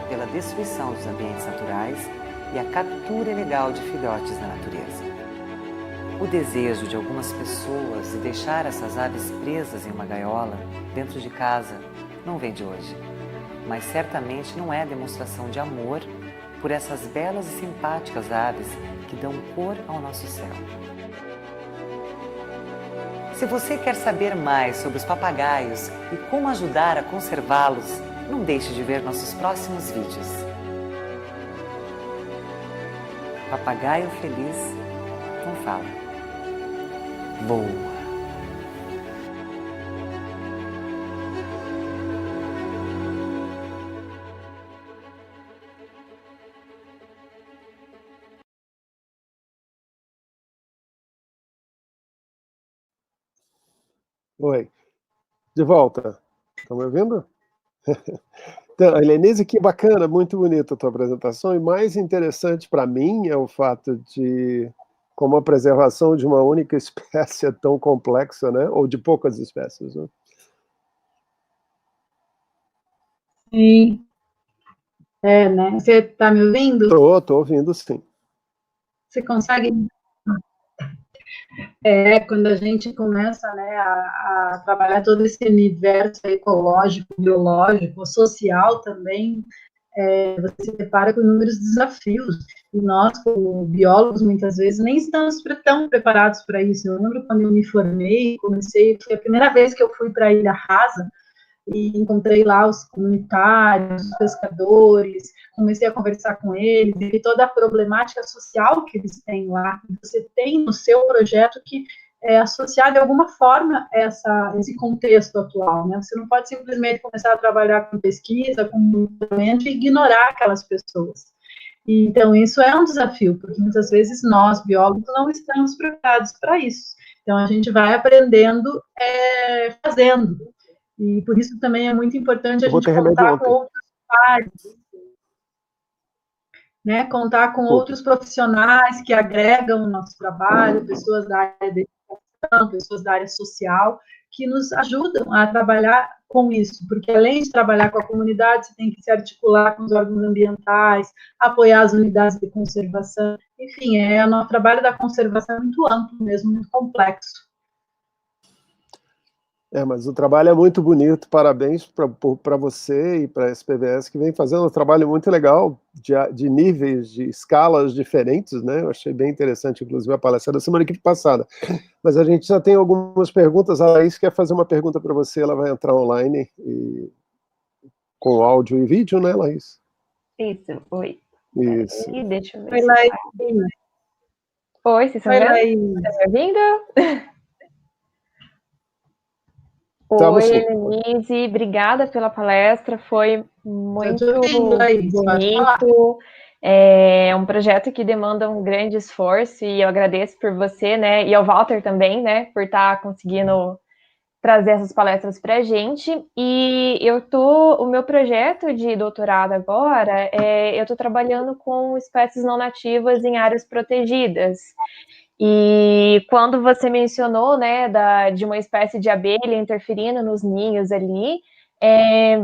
S4: pela destruição dos ambientes naturais e a captura ilegal de filhotes na natureza. O desejo de algumas pessoas de deixar essas aves presas em uma gaiola, dentro de casa, não vem de hoje, mas certamente não é demonstração de amor por essas belas e simpáticas aves que dão cor ao nosso céu. Se você quer saber mais sobre os papagaios e como ajudar a conservá-los, não deixe de ver nossos próximos vídeos. Papagaio feliz não fala. Boa!
S2: Oi, de volta. Estão me ouvindo? Então, Helenise, que bacana, muito bonita a tua apresentação, e mais interessante para mim é o fato de como a preservação de uma única espécie é tão complexa, né? Ou de poucas espécies, né?
S1: Sim. Né? Você está me ouvindo?
S2: Estou ouvindo, sim.
S1: Você consegue? Quando a gente começa, né, a trabalhar todo esse universo ecológico, biológico, social também, você se depara com inúmeros desafios, e nós, como biólogos, muitas vezes, nem estamos tão preparados para isso. Eu lembro quando eu me formei, foi a primeira vez que eu fui para a Ilha Rasa, e encontrei lá os comunitários, os pescadores, comecei a conversar com eles, e toda a problemática social que eles têm lá. Você tem no seu projeto que é associado de alguma forma a esse contexto atual, né? Você não pode simplesmente começar a trabalhar com pesquisa, com monitoramento e ignorar aquelas pessoas. E, então, isso é um desafio, porque muitas vezes nós, biólogos, não estamos preparados para isso. Então, a gente vai aprendendo fazendo. E por isso também é muito importante a gente contar com outros pares, né? Contar com outros profissionais que agregam o nosso trabalho, pessoas da área de educação, pessoas da área social, que nos ajudam a trabalhar com isso, porque além de trabalhar com a comunidade, você tem que se articular com os órgãos ambientais, apoiar as unidades de conservação, enfim, o trabalho da conservação é muito amplo mesmo, muito complexo.
S2: Mas o trabalho é muito bonito, parabéns para você e para a SPVS, que vem fazendo um trabalho muito legal, de níveis, de escalas diferentes, né? Eu achei bem interessante, inclusive, a palestra da semana que passada. Mas a gente já tem algumas perguntas, a Laís quer fazer uma pergunta para você, ela vai entrar online, com áudio e vídeo, né, Laís?
S5: Isso, oi.
S2: Isso.
S5: Aí, deixa eu ver.
S1: Oi, Laís.
S5: Oi, vocês estão vendo? Tá me ouvindo? Oi, Helenise, obrigada pela palestra, foi muito bonito. É um projeto que demanda um grande esforço e eu agradeço por você, né, e ao Walter também, né, por estar conseguindo trazer essas palestras para a gente. E o meu projeto de doutorado agora, eu estou trabalhando com espécies não nativas em áreas protegidas. E quando você mencionou, né, de uma espécie de abelha interferindo nos ninhos ali,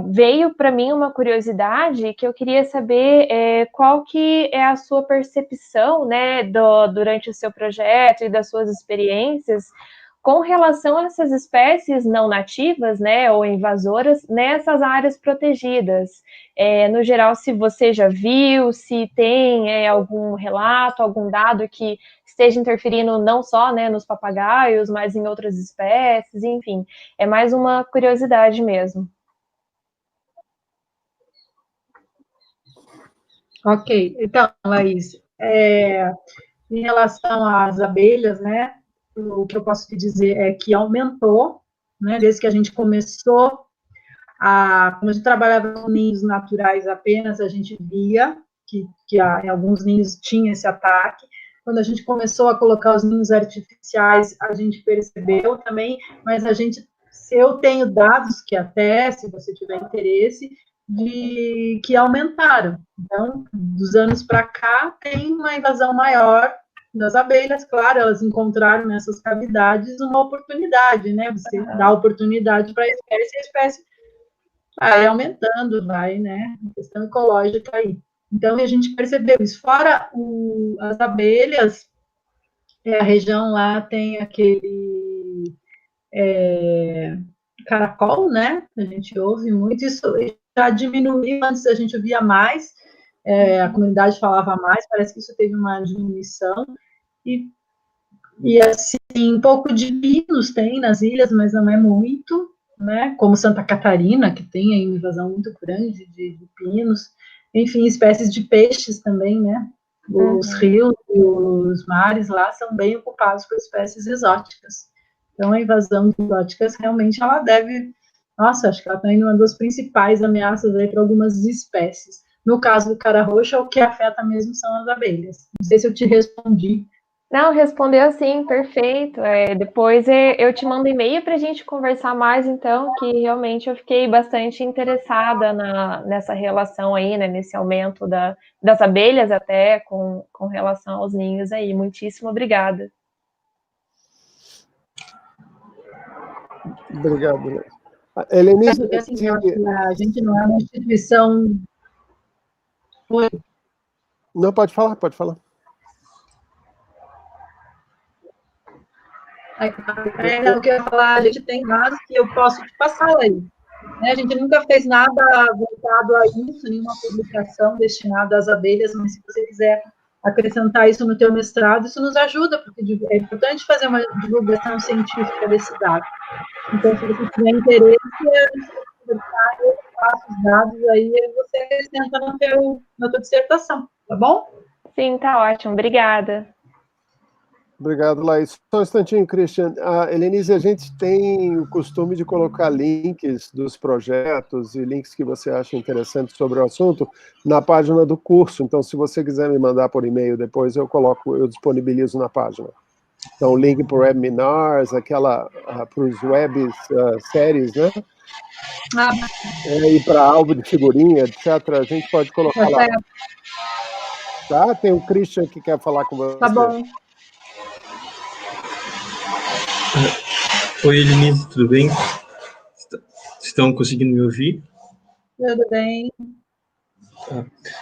S5: veio para mim uma curiosidade que eu queria saber qual que é a sua percepção, né, durante o seu projeto e das suas experiências com relação a essas espécies não nativas, né, ou invasoras, nessas áreas protegidas. No geral, se você já viu, se tem algum relato, algum dado que esteja interferindo não só, né, nos papagaios, mas em outras espécies, enfim. É mais uma curiosidade mesmo.
S1: Ok, então, Laís, em relação às abelhas, né, o que eu posso te dizer é que aumentou, né, desde que a gente começou como a gente trabalhava com ninhos naturais apenas, a gente via que em alguns ninhos tinha esse ataque. Quando a gente começou a colocar os ninhos artificiais, a gente percebeu também, mas eu tenho dados que até, se você tiver interesse, que aumentaram. Então, dos anos para cá, tem uma invasão maior das abelhas. Claro, elas encontraram nessas cavidades uma oportunidade, né? Você dá oportunidade para a espécie vai aumentando, né? A questão ecológica aí. Então, a gente percebeu isso. Fora as abelhas, a região lá tem aquele caracol, né? A gente ouve muito. Isso já diminuiu, antes a gente ouvia mais, a comunidade falava mais, parece que isso teve uma diminuição. E assim, um pouco de pinos tem nas ilhas, mas não é muito, né? Como Santa Catarina, que tem aí uma invasão muito grande de pinos. Enfim, espécies de peixes também, né? Os rios e os mares lá são bem ocupados por espécies exóticas. Então, a invasão de exóticas realmente ela deve... Nossa, acho que ela está indo uma das principais ameaças aí para algumas espécies. No caso do cara roxo, o que afeta mesmo são as abelhas. Não sei se eu te respondi.
S5: Não, respondeu sim, perfeito. Depois eu te mando e-mail para a gente conversar mais, então, que realmente eu fiquei bastante interessada nessa relação aí, né, nesse aumento das abelhas até com relação aos ninhos aí. Muitíssimo obrigada.
S2: Obrigado. Helenise,
S1: assim, a gente não é uma instituição... Oi.
S2: Não, pode falar, pode falar.
S1: Não, o que eu ia falar, a gente tem dados que eu posso te passar aí. Né? A gente nunca fez nada voltado a isso, nenhuma publicação destinada às abelhas, mas se você quiser acrescentar isso no teu mestrado, isso nos ajuda, porque é importante fazer uma divulgação científica desse dado. Então, se você tiver interesse, eu passo os dados aí e você acrescenta na tua dissertação, tá bom?
S5: Sim, tá ótimo. Obrigada.
S2: Obrigado, Laís. Só um instantinho, Christian. Helenise, a gente tem o costume de colocar links dos projetos e links que você acha interessantes sobre o assunto na página do curso. Então, se você quiser me mandar por e-mail depois, eu disponibilizo na página. Então, o link para o webinars, para os webs, séries, né? E para álbum de figurinha, etc., a gente pode colocar lá. Tá? Tem o Christian que quer falar com você.
S1: Tá bom.
S6: Oi, Helenise, tudo bem? Estão conseguindo me ouvir?
S1: Tudo bem.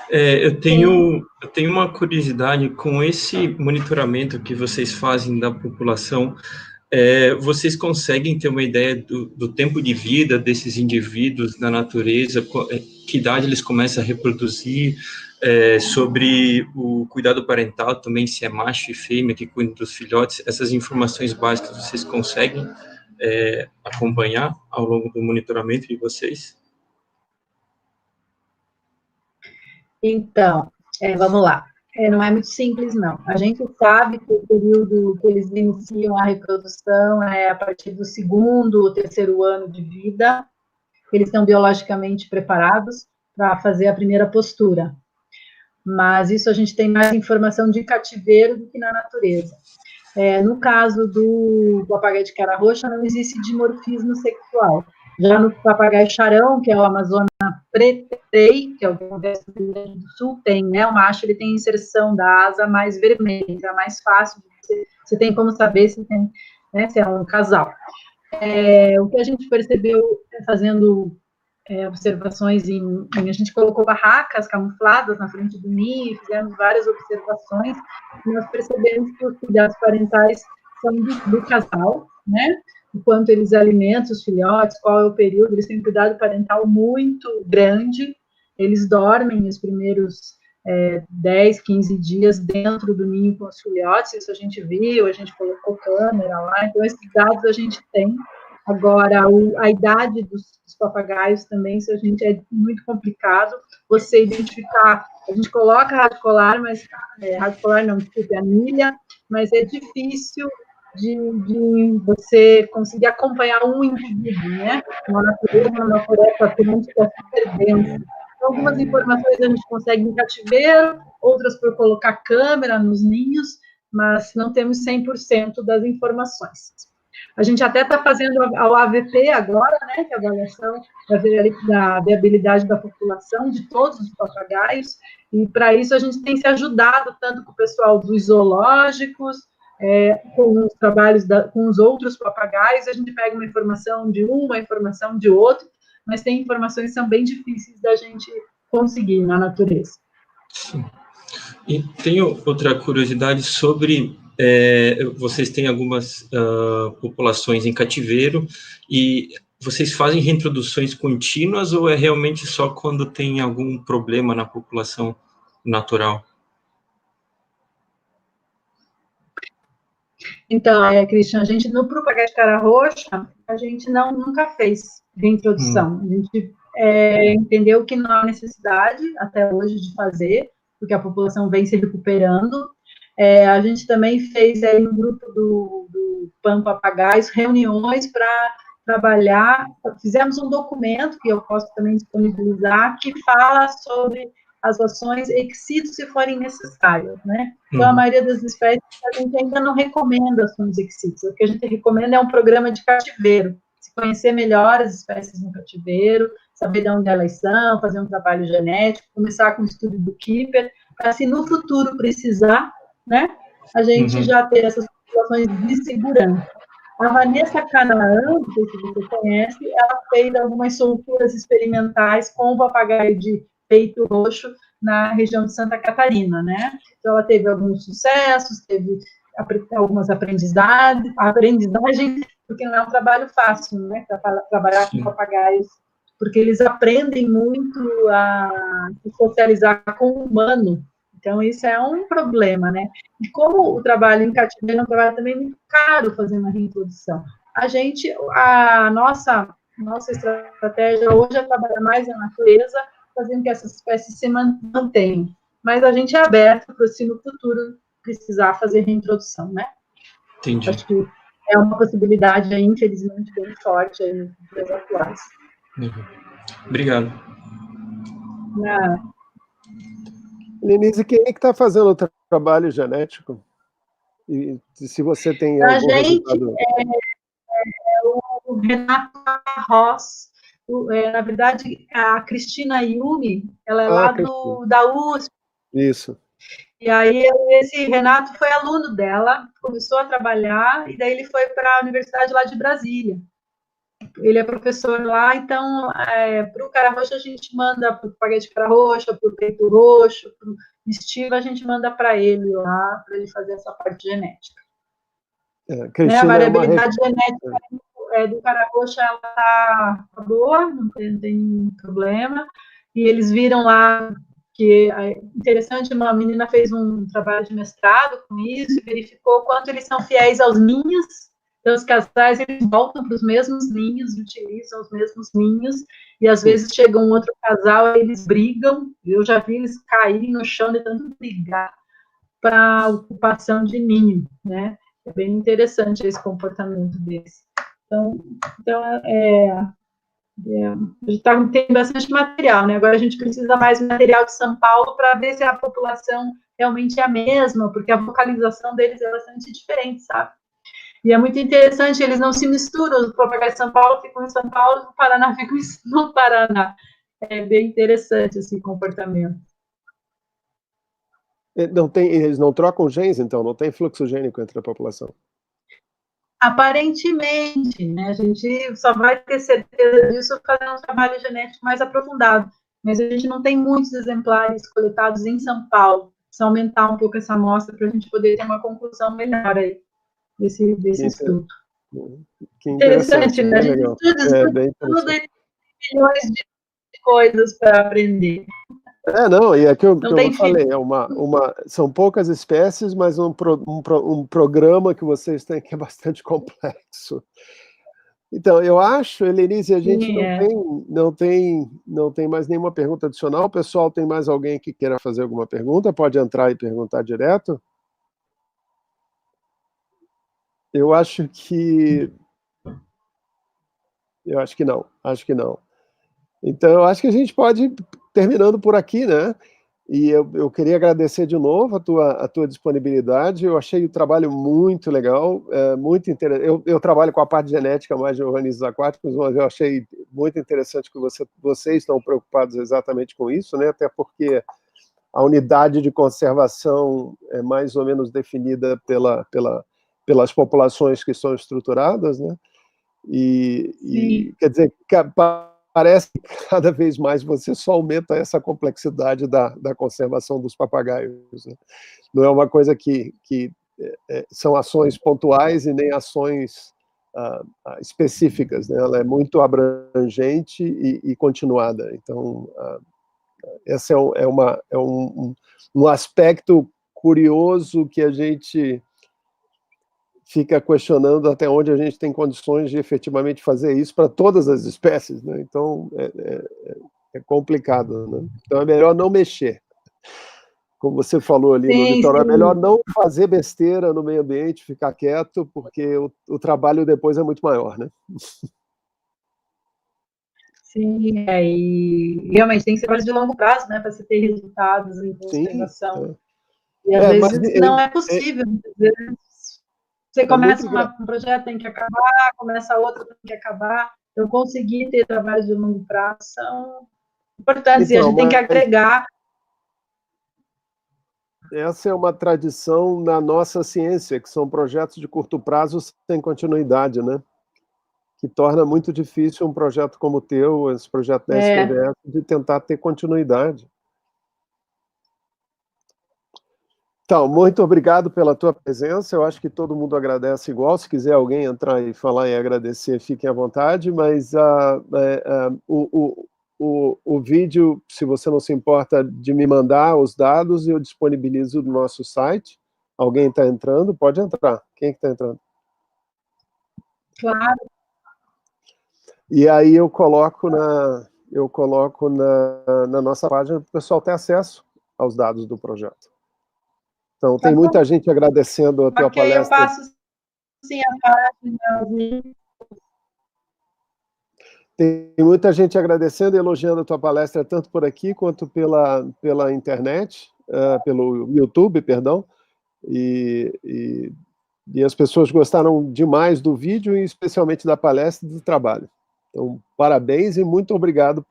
S6: Eu tenho uma curiosidade com esse monitoramento que vocês fazem da população. Vocês conseguem ter uma ideia do tempo de vida desses indivíduos na natureza, que idade eles começam a reproduzir, sobre o cuidado parental também, se é macho e fêmea que cuida dos filhotes, essas informações básicas vocês conseguem acompanhar ao longo do monitoramento de vocês?
S1: Então, vamos lá. Não é muito simples, não. A gente sabe que o período que eles iniciam a reprodução é a partir do 2º ou 3º ano de vida, eles estão biologicamente preparados para fazer a primeira postura. Mas isso a gente tem mais informação de cativeiro do que na natureza. No caso do papagaio de cara roxa, não existe dimorfismo sexual. Já no papagaio charão, que é o Amazona pretei, que é o que acontece no Rio Grande do Sul, tem, né? O macho ele tem inserção da asa mais vermelha, é mais fácil, você tem como saber se tem, né, se é um casal. O que a gente percebeu fazendo observações a gente colocou barracas camufladas na frente do ninho, fizemos várias observações, e nós percebemos que os cuidados parentais são do casal, né? O quanto eles alimentam os filhotes, qual é o período, eles têm um cuidado parental muito grande, eles dormem os primeiros 10, 15 dias dentro do ninho com os filhotes, isso a gente viu, a gente colocou câmera lá, então esses dados a gente tem. Agora, a idade dos papagaios também, isso a gente é muito complicado, você identificar, a gente coloca a rádio colar, mas, rádio colar não, desculpa, anilha, mas é difícil de você conseguir acompanhar um indivíduo, né? Uma natureza, uma floresta atlântica super densa. Então, algumas informações a gente consegue em cativeiro, outras por colocar câmera nos ninhos, mas não temos 100% das informações. A gente até está fazendo a AVP agora, né, que é a avaliação da viabilidade da população de todos os papagaios, e para isso a gente tem se ajudado tanto com o pessoal dos zoológicos, com os trabalhos com os outros papagaios, a gente pega uma informação de um, uma informação de outro, mas tem informações que são bem difíceis da gente conseguir na natureza.
S6: Sim. E tenho outra curiosidade sobre... vocês têm algumas populações em cativeiro e vocês fazem reintroduções contínuas ou é realmente só quando tem algum problema na população natural?
S1: Então, Christian, a gente, no papagaio de cara roxa, a gente nunca fez reintrodução. A gente entendeu que não há necessidade, até hoje, de fazer, porque a população vem se recuperando. A gente também fez no grupo do PAN Papagaios reuniões para trabalhar, fizemos um documento que eu posso também disponibilizar, que fala sobre as ações ex situ se forem necessárias, né? Então, a maioria das espécies a gente ainda não recomenda ações ex situ, o que a gente recomenda é um programa de cativeiro, se conhecer melhor as espécies no cativeiro, saber de onde elas são, fazer um trabalho genético, começar com o estudo do Keeper, para se no futuro precisar, né, a gente já ter essas situações de segurança. A Vanessa Canaã, não sei se você conhece, ela fez algumas solturas experimentais com o papagaio de peito roxo na região de Santa Catarina, né? Então, ela teve alguns sucessos, teve algumas aprendizagens, porque não é um trabalho fácil, né, trabalhar com papagaios, porque eles aprendem muito a se socializar com o humano. Então, isso é um problema, né? E como o trabalho em cativeiro é um trabalho também muito caro fazer uma reintrodução. A nossa estratégia hoje é trabalhar mais na natureza, fazendo que essas espécies se mantenham. Mas a gente é aberto para, se no futuro precisar fazer reintrodução, né?
S6: Entendi.
S1: Acho que é uma possibilidade, aí, infelizmente, bem forte aí nos dias atuais.
S6: Obrigado.
S2: Lenise, quem é que está fazendo o trabalho genético? E se você tem
S1: a
S2: algum
S1: gente
S2: resultado...
S1: o Renato Ross, na verdade, a Cristina Yumi, ela é lá da USP.
S2: Isso.
S1: E aí, esse Renato foi aluno dela, começou a trabalhar, e daí ele foi para a universidade lá de Brasília. Ele é professor lá, então, para o cara roxo, a gente manda para o paguete cara roxa, para o peito roxo, para o estilo, a gente manda para ele lá, para ele fazer essa parte genética. A variabilidade genética do cara roxa, ela está boa, não tem problema, e eles viram lá que é interessante, uma menina fez um trabalho de mestrado com isso, e verificou quanto eles são fiéis aos ninhos. Então, os casais, eles voltam para os mesmos ninhos, utilizam os mesmos ninhos, e às vezes chega um outro casal, eles brigam, eu já vi eles caírem no chão de tanto brigar para ocupação de ninho, né? É bem interessante esse comportamento deles. Então a gente tem bastante material, né? Agora a gente precisa mais material de São Paulo para ver se a população realmente é a mesma, porque a vocalização deles é bastante diferente, sabe? E é muito interessante, eles não se misturam, os papagaios de São Paulo ficam em São Paulo, no Paraná ficam no Paraná. É bem interessante esse comportamento.
S2: Eles não trocam genes, então? Não tem fluxo gênico entre a população?
S1: Aparentemente, né? A gente só vai ter certeza disso fazendo um trabalho genético mais aprofundado. Mas a gente não tem muitos exemplares coletados em São Paulo. Precisa aumentar um pouco essa amostra para a gente poder ter uma conclusão melhor aí desse estudo.
S2: Que interessante,
S1: né? A gente estuda milhões de coisas para aprender.
S2: Não, e é que eu falei, são poucas espécies, mas um programa que vocês têm que é bastante complexo. Então, eu acho, Helenise, a gente não tem mais nenhuma pergunta adicional. Pessoal, tem mais alguém que queira fazer alguma pergunta? Pode entrar e perguntar direto. Eu acho que não. Então, eu acho que a gente pode ir terminando por aqui, né? E eu queria agradecer de novo a tua disponibilidade. Eu achei o trabalho muito legal, muito interessante. Eu trabalho com a parte genética mais de organismos aquáticos, mas eu achei muito interessante que vocês estão preocupados exatamente com isso, né? Até porque a unidade de conservação é mais ou menos definida pelas populações que são estruturadas, né? E quer dizer, parece que cada vez mais você só aumenta essa complexidade da conservação dos papagaios, né? Não é uma coisa que são ações pontuais e nem ações específicas, né? Ela é muito abrangente e continuada. Então, esse é um aspecto curioso que a gente fica questionando até onde a gente tem condições de efetivamente fazer isso para todas as espécies, né? Então, é complicado, né? Então, é melhor não mexer. Como você falou ali no litoral, é melhor não fazer besteira no meio ambiente, ficar quieto, porque o trabalho depois é muito maior, né?
S1: Sim, e realmente tem que ser trabalho de longo prazo, né, para você ter resultados em conservação. E às vezes não é possível. Às vezes você começa um projeto, tem que acabar, começa outro, tem que acabar. Então, conseguir ter trabalhos de longo prazo são importantes, e a gente tem que agregar.
S2: Essa é uma tradição na nossa ciência, que são projetos de curto prazo sem continuidade, né? Que torna muito difícil um projeto como o teu, esse projeto da SPVS, de tentar ter continuidade. Então, muito obrigado pela tua presença. Eu acho que todo mundo agradece igual. Se quiser alguém entrar e falar e agradecer, fiquem à vontade. Mas o vídeo, se você não se importa de me mandar os dados, eu disponibilizo no nosso site. Alguém está entrando? Pode entrar. Quem é que está entrando?
S1: Claro.
S2: E aí eu coloco na nossa página para o pessoal ter acesso aos dados do projeto. Então, tem muita gente agradecendo a tua palestra.
S1: Eu passo sim a página.
S2: Tem muita gente agradecendo e elogiando a tua palestra, tanto por aqui quanto pela internet, pelo YouTube, perdão. E as pessoas gostaram demais do vídeo, e especialmente da palestra e do trabalho. Então, parabéns e muito obrigado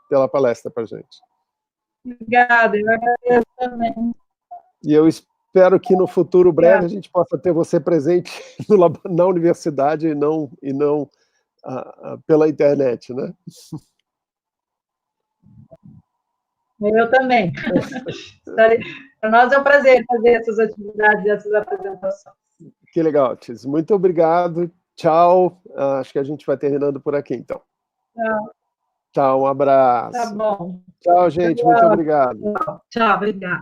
S2: pela palestra para a gente.
S1: Obrigada, eu agradeço também.
S2: E eu espero que no futuro breve a gente possa ter você presente na universidade e não pela internet, né?
S1: Eu também. Para nós é um prazer fazer essas atividades, essas apresentações.
S2: Que legal, Tis. Muito obrigado. Tchau. Acho que a gente vai terminando por aqui, então.
S1: Tchau.
S2: Tchau, um abraço.
S1: Tá bom.
S2: Tchau, gente. Muito obrigado.
S1: Tchau, obrigada.